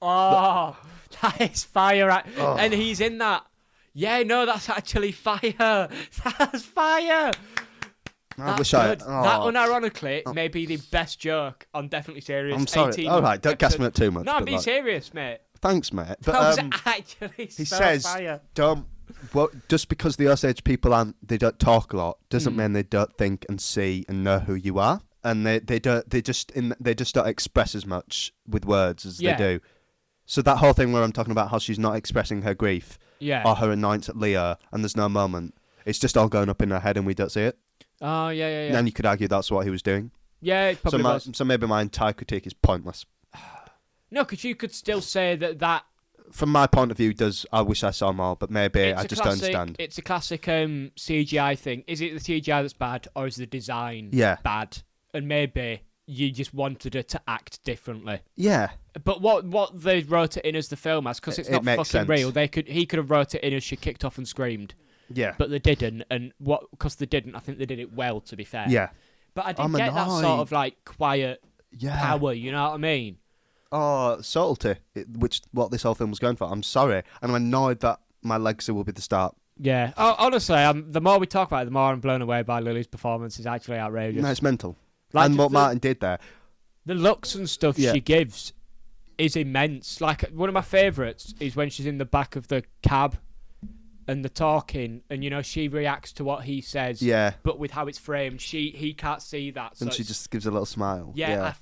Oh, that is fire. And he's in that. Yeah, no, that's actually fire. That's fire. That unironically may be the best joke on Definitely Serious. I'm sorry. All right, don't gas me up too much. No, I'm being serious, mate. Thanks, mate. But, that was actually he says, fire. Just because the Osage people they don't talk a lot doesn't mean they don't think and see and know who you are, and they just don't express as much with words as they do. So that whole thing where I'm talking about how she's not expressing her grief, or her annoyance at Leo, and there's no moment. It's just all going up in her head and we don't see it. Oh, yeah. And then you could argue that's what he was doing. Yeah, it probably was. So maybe my entire critique is pointless. No, because you could still say that... From my point of view, I wish I saw more, but maybe I just don't understand. It's a classic CGI thing. Is it the CGI that's bad, or is the design bad? And maybe you just wanted it to act differently. Yeah. But what they wrote it in as the film as, because it's not fucking sense. Real, he could have wrote it in as she kicked off and screamed. Yeah. But they didn't, and because they didn't, I think they did it well, to be fair. Yeah. But I did get that sort of like quiet power, you know what I mean? Oh, subtlety, what this whole film was going for. I'm sorry, and I'm annoyed that my legacy will be the start. Yeah. Oh, honestly, the more we talk about it, the more I'm blown away by Lily's performance. It's actually outrageous. No, it's mental. Like, and what Martin did there. The looks and stuff she gives is immense. Like, one of my favourites is when she's in the back of the cab and they're talking, and she reacts to what he says. Yeah. But with how it's framed, he can't see that. So and she just gives a little smile. Yeah.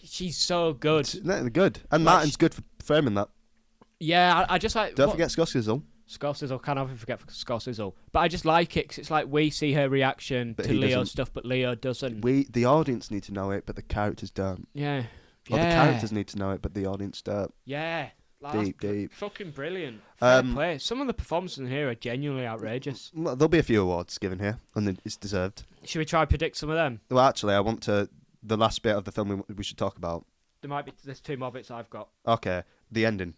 She's so good. Good. And Martin's good for framing that. Yeah, I just like. Don't forget Scorizzle. Scorizzle, can't ever forget Scorizzle. But I just like it because it's like we see her reaction to Leo's stuff, but Leo doesn't. The audience need to know it, but the characters don't. Yeah. Or the characters need to know it, but the audience don't. Yeah. Deep. Fucking brilliant. Fair play. Some of the performances in here are genuinely outrageous. Well, there'll be a few awards given here, and it's deserved. Should we try and predict some of them? Well, actually, I want to... The last bit of the film we should talk about. There's 2 more bits I've got. Okay. The ending.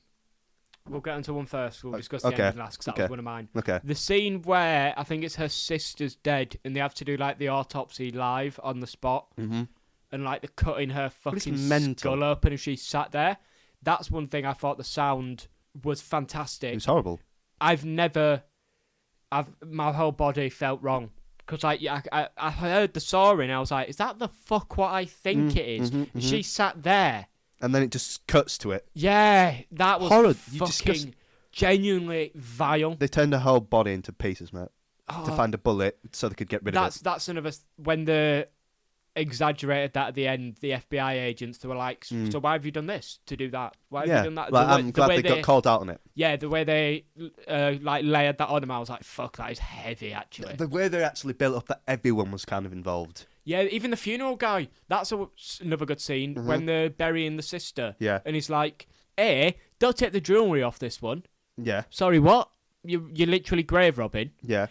We'll get into one first. We'll discuss the ending last, because that was one of mine. Okay. The scene where I think it's her sister's dead, and they have to do like the autopsy live on the spot, and like they're cutting her fucking skull open, and she's sat there. That's one thing I thought the sound was fantastic. It was horrible. My whole body felt wrong. Because I heard the sawing, I was like, is that the fuck what I think it is? She sat there. And then it just cuts to it. Yeah, that was horrid. Fucking genuinely vile. They turned her whole body into pieces, mate, to find a bullet so they could get rid of it. That's another... When they exaggerated that at the end, the FBI agents, they were like, so why have you done this to do that? Why have you done that? Like, I'm glad they got called out on it. Yeah, the way they layered that on him, I was like, fuck, that is heavy, actually. The way they actually built up that everyone was kind of involved. Yeah, even the funeral guy. That's another good scene when they're burying the sister. Yeah. And he's like, hey, don't take the jewellery off this one. Yeah. Sorry, what? You're literally grave robbing. Yeah.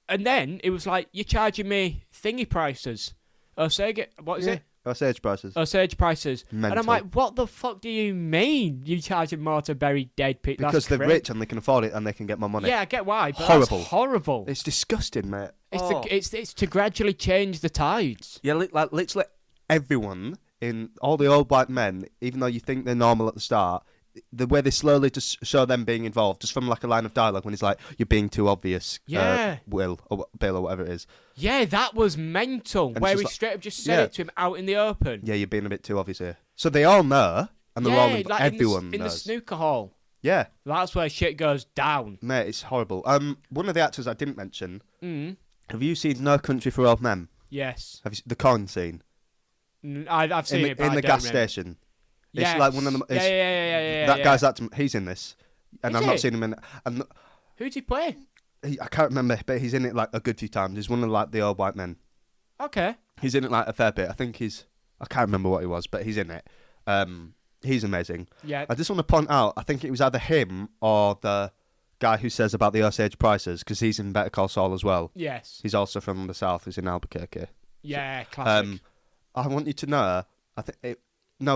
And then it was like, you're charging me thingy prices. What is it? Osage prices. Osage prices. Mental. And I'm like, what the fuck do you mean you're charging more to bury dead people? Because they're rich and they can afford it and they can get more money. Yeah, I get why, but horrible. That's horrible. It's disgusting, mate. It's to gradually change the tides. Yeah, like literally everyone, in all the old white men, even though you think they're normal at the start, the way they slowly just show them being involved, just from like a line of dialogue when he's like, "You're being too obvious." Yeah. Will or Bill or whatever it is. Yeah, that was mental. And where he straight up just said it to him out in the open. Yeah, you're being a bit too obvious here. So they all know, and they're all like everyone in the knows. snooker hall. Yeah, that's where shit goes down. Mate, it's horrible. One of the actors I didn't mention. Have you seen No Country for Old Men? Yes. Have you the corn scene? I've seen it, but in the gas station. It's like one of the. Yeah. That guy's acting. He's in this, and I've not seen him in. Who'd he play? I can't remember, but he's in it like a good few times. He's one of like the old white men. Okay. He's in it like a fair bit. I think I can't remember what he was, but he's in it. He's amazing. Yeah. I just want to point out, I think it was either him or the guy who says about the Osage prices, because he's in Better Call Saul as well. Yes. He's also from the South. He's in Albuquerque. Yeah, classic. I want you to know,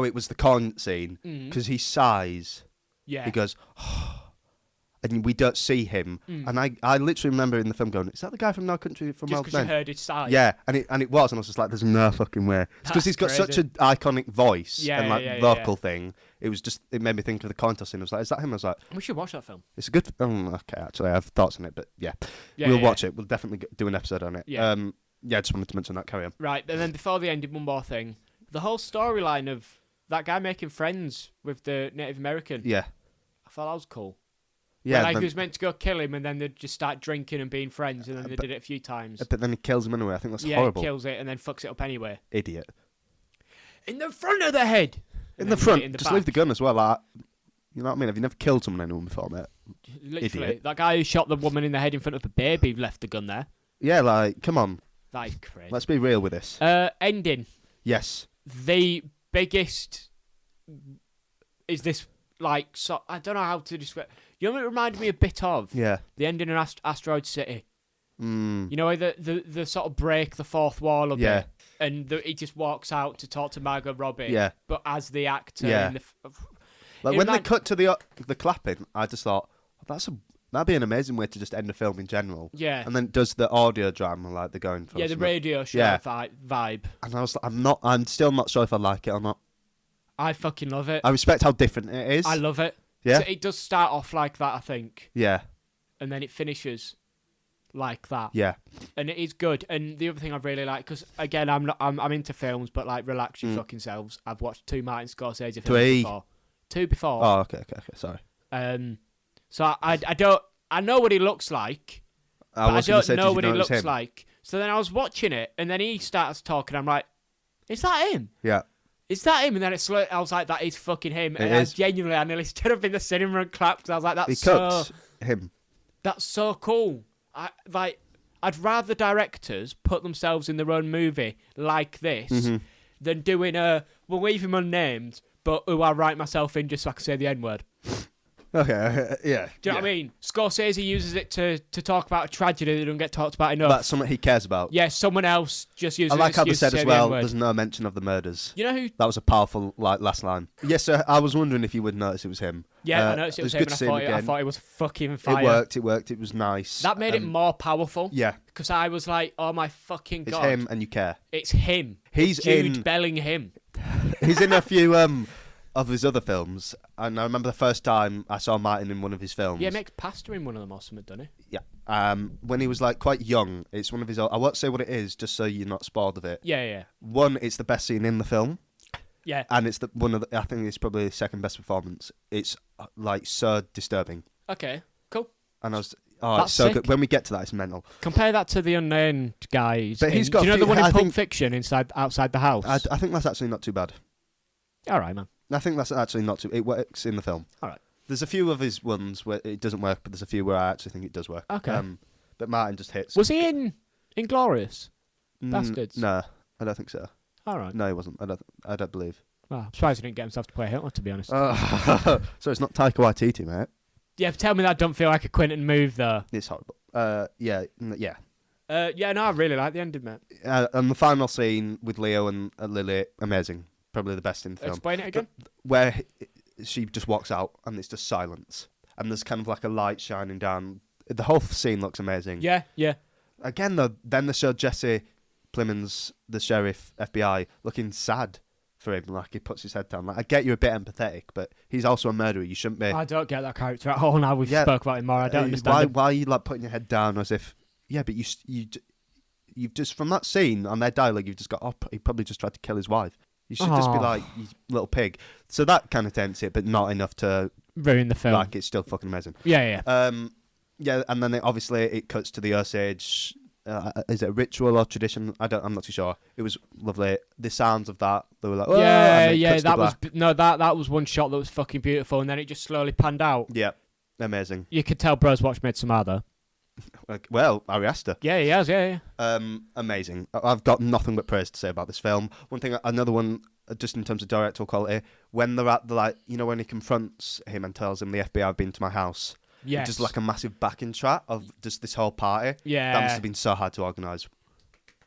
it was the corn scene, because he sighs. Yeah. He goes, and we don't see him. And I literally remember in the film going, is that the guy from No Country for Old Men? Just because you heard his sigh. Yeah, and it was, and I was just like, there's no fucking way. Because he's got such an iconic voice and vocal thing. It made me think of the corn tossing. I was like, is that him? I was like, we should watch that film. It's a good okay, actually, I have thoughts on it, but we'll watch it. We'll definitely do an episode on it. Yeah. I just wanted to mention that. Carry on. Right, and then before the end, one more thing. The whole storyline of that guy making friends with the Native American. Yeah. I thought that was cool. Yeah. He was meant to go kill him, and then they'd just start drinking and being friends, and then they did it a few times. But then he kills him anyway. I think that's horrible. Yeah, he kills it and then fucks it up anyway. Idiot. In the front of the head. In the front. Just leave the gun as well. Like, you know what I mean? Have you never killed anyone before, mate? Literally. Idiot. That guy who shot the woman in the head in front of the baby left the gun there. Yeah, like, come on. That is crazy. Let's be real with this. Ending. Yes. The biggest is this, like, so I don't know how to describe. You know what it reminded me a bit of? Yeah. The ending in Asteroid City. You know, where the sort of break the fourth wall a bit. And he just walks out to talk to Margot Robbie. Yeah. But as the actor. Yeah. Like when they cut to the clapping, I just thought, that'd be an amazing way to just end a film in general. Yeah. And then it does the audio drama like they're going for. Yeah, the radio show vibe. And I was like, I'm still not sure if I like it or not. I fucking love it. I respect how different it is. I love it. Yeah. So it does start off like that, I think. Yeah. And then it finishes like that. Yeah. And it is good. And the other thing I really like, because again, I'm into films, but like, relax your fucking selves. I've watched 2 Martin Scorizzle films before. 2 before. Oh, okay, sorry. So I know what he looks like, but I don't know what he looks like. So then I was watching it, and then he starts talking. I'm like, is that him? Yeah. Is that him? And then I was like, that is fucking him. And I nearly stood up in the cinema and clapped, because I was like, that's him. That's so cool. I'd rather directors put themselves in their own movie like this than doing we'll leave him unnamed, but who I write myself in just so I can say the N-word. Okay, yeah. Do you know what I mean? Scorsese uses it to talk about a tragedy that doesn't get talked about enough. That's something he cares about. Yeah, someone else just uses it. I like how they said as well, the there's no mention of the murders. You know who? That was a powerful last line. Yes, sir, I was wondering if you would notice it was him. Yeah, I noticed it was him, and I thought it was fucking fire. It worked, it was nice. That made it more powerful. Yeah. Because I was like, oh my fucking God. It's him and you care. It's him. He's Jude Bellingham. He's in a few of his other films, and I remember the first time I saw Martin in one of his films. Yeah, he makes pasta in one of them or something, doesn't he? Yeah. When he was like quite young, it's one of his. I won't say what it is, just so you're not spoiled of it. Yeah. One, it's the best scene in the film. Yeah. And it's I think it's probably the second best performance. It's like so disturbing. Okay, cool. And it's so sick. good. When we get to that, it's mental. Compare that to the unnamed guy. But he's got. Do you know the one in Pulp Fiction outside the house? I think that's actually not too bad. All right, man. I think that's actually not too. It works in the film. All right. There's a few of his ones where it doesn't work, but there's a few where I actually think it does work. Okay. But Martin just hits. Was he in Inglourious Bastards? No, I don't think so. All right. No, he wasn't. I don't believe. Well, I'm surprised he didn't get himself to play Hitler, to be honest. So it's not Taika Waititi, mate. Yeah, tell me that don't feel like a Quentin move, though. It's horrible. Yeah. No, I really like the ending, mate. And the final scene with Leo and Lily, amazing. Probably the best in the film. Explain it again. Where she just walks out and it's just silence. And there's kind of like a light shining down. The whole scene looks amazing. Yeah. Again, though, then they showed Jesse Plemons, the sheriff, FBI, looking sad for him. Like, he puts his head down. Like, I get you're a bit empathetic, but he's also a murderer. You shouldn't be. I don't get that character at all now. We've spoke about him more. I don't understand. Why are you like putting your head down as if... Yeah, but you've just... From that scene, on their dialogue, you've just got... Oh, he probably just tried to kill his wife. You should just be like, you little pig. So that kind of dents it, but not enough to... ruin the film. Like, it's still fucking amazing. Yeah. Yeah, and then obviously it cuts to the Osage. Is it a ritual or tradition? I'm not too sure. It was lovely. The sounds of that, they were like, oh, yeah. That was one shot that was fucking beautiful, and then it just slowly panned out. Yeah, amazing. You could tell Bro's watched Midsommar though. Well, Ari Aster. Yeah, he has. Yeah. Amazing. I've got nothing but praise to say about this film. Another one, just in terms of directorial quality, when they're at the when he confronts him and tells him the FBI have been to my house. Yes. Just like a massive backing track of just this whole party. Yeah. That must have been so hard to organise.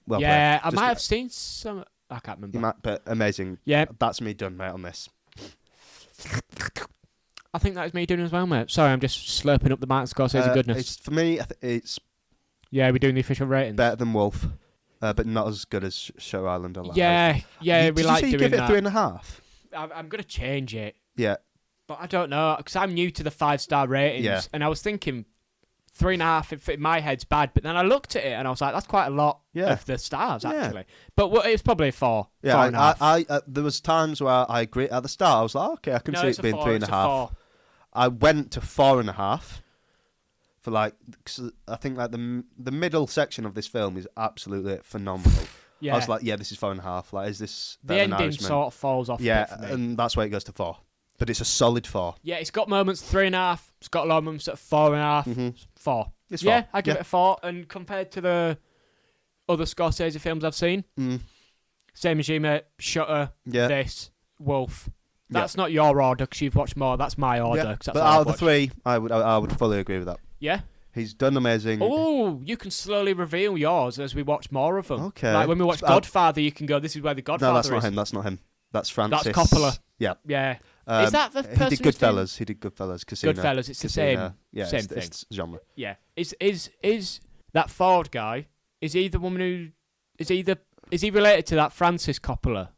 Well yeah, played. I might have seen some... I can't remember. But amazing. Yeah. That's me done, mate, on this. I think that is me doing as well, mate. Sorry, I'm just slurping up the Martin Scorizzle goodness. For me, it's... Yeah, we're doing the official ratings. Better than Wolf, but not as good as Show Island. Yeah, we like doing that. Did you give it 3.5? I'm going to change it. Yeah. But I don't know, because I'm new to the 5-star ratings, and I was thinking 3.5 in my head's bad, but then I looked at it and I was like, that's quite a lot of the stars, actually. But it's probably a 4. Yeah, 4.5. There was times where I agree at the start. I was like, okay, I can see it being 3.5. I went to 4.5 for cause I think the middle section of this film is absolutely phenomenal. I was like, this is 4.5. Like, is this the ending sort of falls off? Yeah, and that's why it goes to 4. But it's a solid 4. Yeah, it's got moments 3.5. It's got a lot of moments at 4.5. Mm-hmm. 4. It's 4. Yeah, I give it a 4. And compared to the other Scorsese films I've seen, same as you, mate. Shutter, this, Wolf. That's not your order because you've watched more. That's my order. Yeah. But out of the 3, I would fully agree with that. Yeah. He's done amazing. Oh, you can slowly reveal yours as we watch more of them. Okay. Like when we watch Godfather, you can go, this is where the Godfather is. No, that's not him. That's Francis. That's Coppola. Yeah. Yeah. Is that the person he did Goodfellas. He did Goodfellas. Casino. Goodfellas. It's Casino. the same thing. It's genre. Yeah. Is that Ford guy? Is he the woman who? Is he related to that Francis Coppola?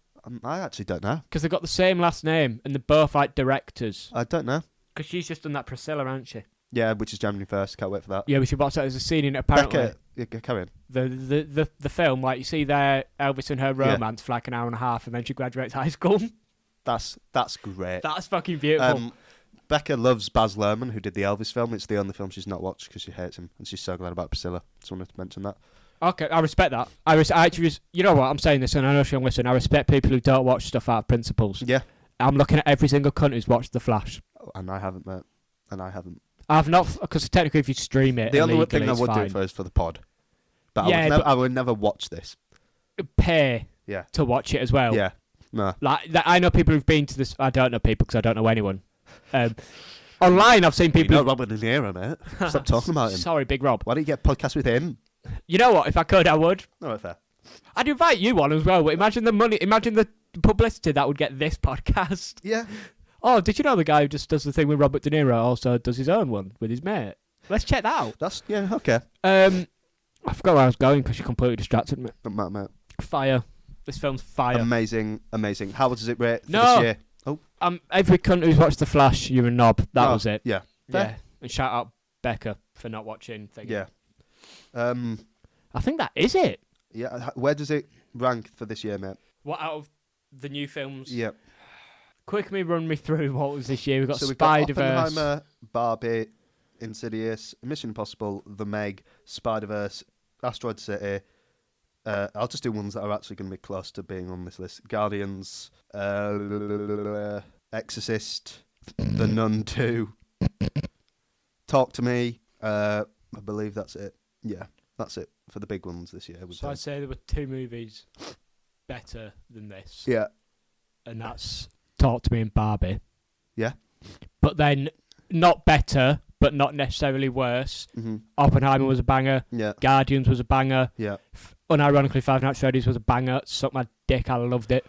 I actually don't know. Because they've got the same last name and they're both like directors. I don't know. Because she's just done that Priscilla, hasn't she? Yeah, which is January 1st. Can't wait for that. Yeah, we should watch that. There's a scene in it apparently. Carry on. The film, like you see there, Elvis and her romance for like an hour and a half, and then she graduates high school. That's great. That's fucking beautiful. Becca loves Baz Luhrmann, who did the Elvis film. It's the only film she's not watched because she hates him, and she's so glad about Priscilla. Just wanted to mention that. Okay, I respect that. I actually, you know what? I'm saying this, and I know she'll listen. I respect people who don't watch stuff out of principles. Yeah. I'm looking at every single cunt who's watched The Flash. Oh, and I haven't, mate. And I haven't. I've not, because technically, if you stream it, the only illegally, thing I would do it for is for the pod. But yeah, I would never watch this. Pay to watch it as well. Yeah. No. Like I know people who've been to this. I don't know people because I don't know anyone. Online, I've seen people. You know Robert De Niro, mate. Stop talking about him. Sorry, Big Rob. Why don't you get a podcast with him? You know what? If I could, I would. No, fair. I'd invite you on as well. But imagine the money. Imagine the publicity that would get this podcast. Yeah. Oh, did you know the guy who just does the thing with Robert De Niro also does his own one with his mate? Let's check that out. Okay. I forgot where I was going because you completely distracted me. Mate. Fire. This film's fire. Amazing. How does it rate for this year? Oh. Every cunt who's watched The Flash, you're a knob. That was it. Yeah. Yeah. And shout out Becca for not watching things. Yeah. I think that is it. Yeah. Where does it rank for this year, mate? What out of the new films? Yeah. Quickly run me through what was this year. We've got Spider-Verse. Spider-Verse. Oppenheimer, Barbie, Insidious, Mission Impossible, The Meg, Spider-Verse, Asteroid City. I'll just do ones that are actually going to be close to being on this list. Guardians, Exorcist, The Nun 2, Talk to Me. I believe that's it. Yeah, that's it for the big ones this year. So I'd say there were 2 movies better than this. Yeah. And that's Talk to Me and Barbie. Yeah. But then not better, but not necessarily worse. Mm-hmm. Oppenheimer was a banger. Yeah. Guardians was a banger. Yeah. Unironically, Five Nights at Freddy's was a banger. Suck my dick, I loved it.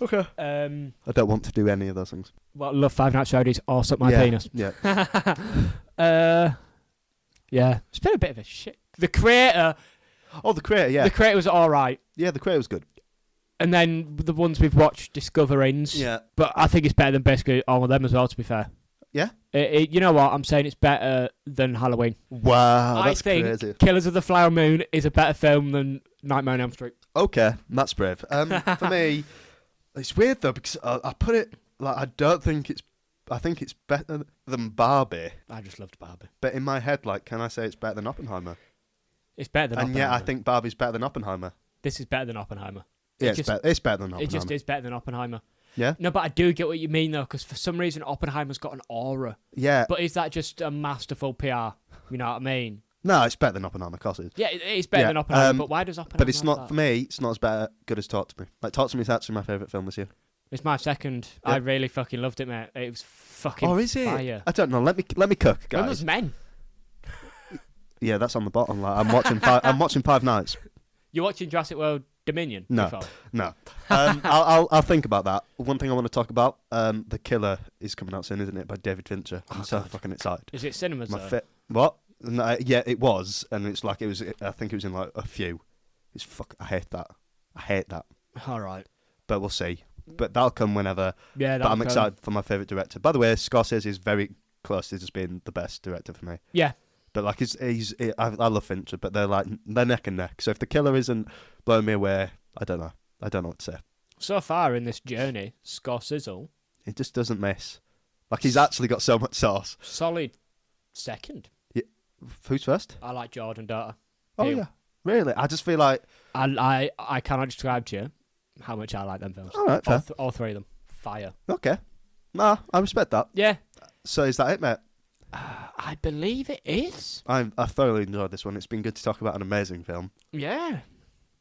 Okay. I don't want to do any of those things. Well, love Five Nights at Freddy's or suck my penis. Yeah. Yeah. It's been a bit of a shit. The Creator. Oh, The Creator, yeah. The Creator was alright. Yeah, The Creator was good. And then the ones we've watched, Discoverings. Yeah. But I think it's better than basically all of them as well, to be fair. Yeah? You know what? I'm saying it's better than Halloween. Wow, that's crazy. I think Killers of the Flower Moon is a better film than Nightmare on Elm Street. Okay, that's brave. For me, it's weird though, because I put it, like, I think it's better than Barbie. I just loved Barbie. But in my head, like, can I say it's better than Oppenheimer? It's better than Oppenheimer. And yeah, I think Barbie's better than Oppenheimer. This is better than Oppenheimer. Yeah, it's better than Oppenheimer. It just is better than Oppenheimer. Yeah? No, but I do get what you mean, though, because for some reason Oppenheimer's got an aura. Yeah. But is that just a masterful PR? You know what I mean? No, it's better than Oppenheimer, of course it is. Yeah, it is better than Oppenheimer, but why does Oppenheimer But it's not, for me, it's not as good as Talk to Me. Like, Talk to Me is actually my favourite film this year. It's my second. Yeah. I really fucking loved it, mate. It was fucking is it? fire. I don't know. Let me cook, guys. When was Men? Yeah, that's on the bottom. Like, I'm watching Five Nights. You're watching Jurassic World Dominion? No. I'll think about that. One thing I want to talk about, The Killer is coming out soon, isn't it, by David Fincher. I'm so fucking excited. Is it cinemas, though? What? No, yeah, it was, and it's like I think it was in like a few. I hate that. All right. But we'll see. But that'll come whenever. Yeah, but I'm excited for my favourite director. By the way, Scorsese is very close to just being the best director for me. Yeah. But like I love Fincher, but they're neck and neck. So if The Killer isn't blowing me away, I don't know what to say. So far in this journey, Scorizzle, it just doesn't miss. Like, he's actually got so much sauce. Solid second. Yeah. Who's first? I like Jordan Daughter. Oh yeah, really? I just feel like I cannot describe to you how much I like them films. All right, fair. All 3 of them, fire. Okay, nah, I respect that. Yeah. So is that it, mate? I believe it is. I've thoroughly enjoyed this one. It's been good to talk about an amazing film. Yeah.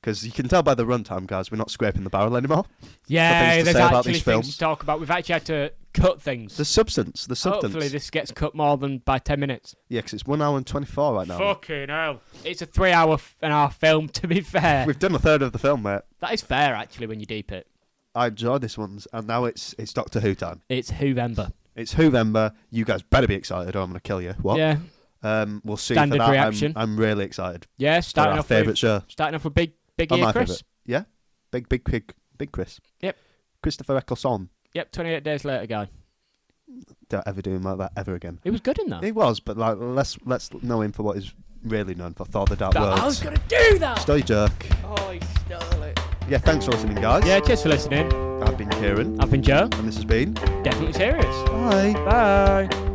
Because you can tell by the runtime, guys, we're not scraping the barrel anymore. Yeah, there's actually things to talk about. We've actually had to cut things. The substance. Hopefully this gets cut more than by 10 minutes. Yeah, because it's 1 hour and 24 right now. Fucking hell. It's a 3 hour and a half film, to be fair. We've done a third of the film, mate. That is fair, actually, when you deep it. I enjoy this one, and now it's Doctor Who time. It's Whovember. It's Whovember. You guys better be excited or I'm going to kill you. What? Yeah. We'll see Standard for that. reaction. I'm really excited. Yeah, starting off favourite show. Starting off with Big Ear Chris. Favourite. Yeah? Big Chris. Yep. Christopher Eccleston. Yep, 28 Days Later guy. Don't ever do him like that ever again. He was good in that. He was, but like let's know him for what he's really known for. Thor: The Dark World. I was going to do that! Stole your jerk. Oh, he stole it. Yeah, thanks for listening, guys. Yeah, cheers for listening. I've been Kieran. I've been Joe. And this has been Definitely Serious. Bye. Bye.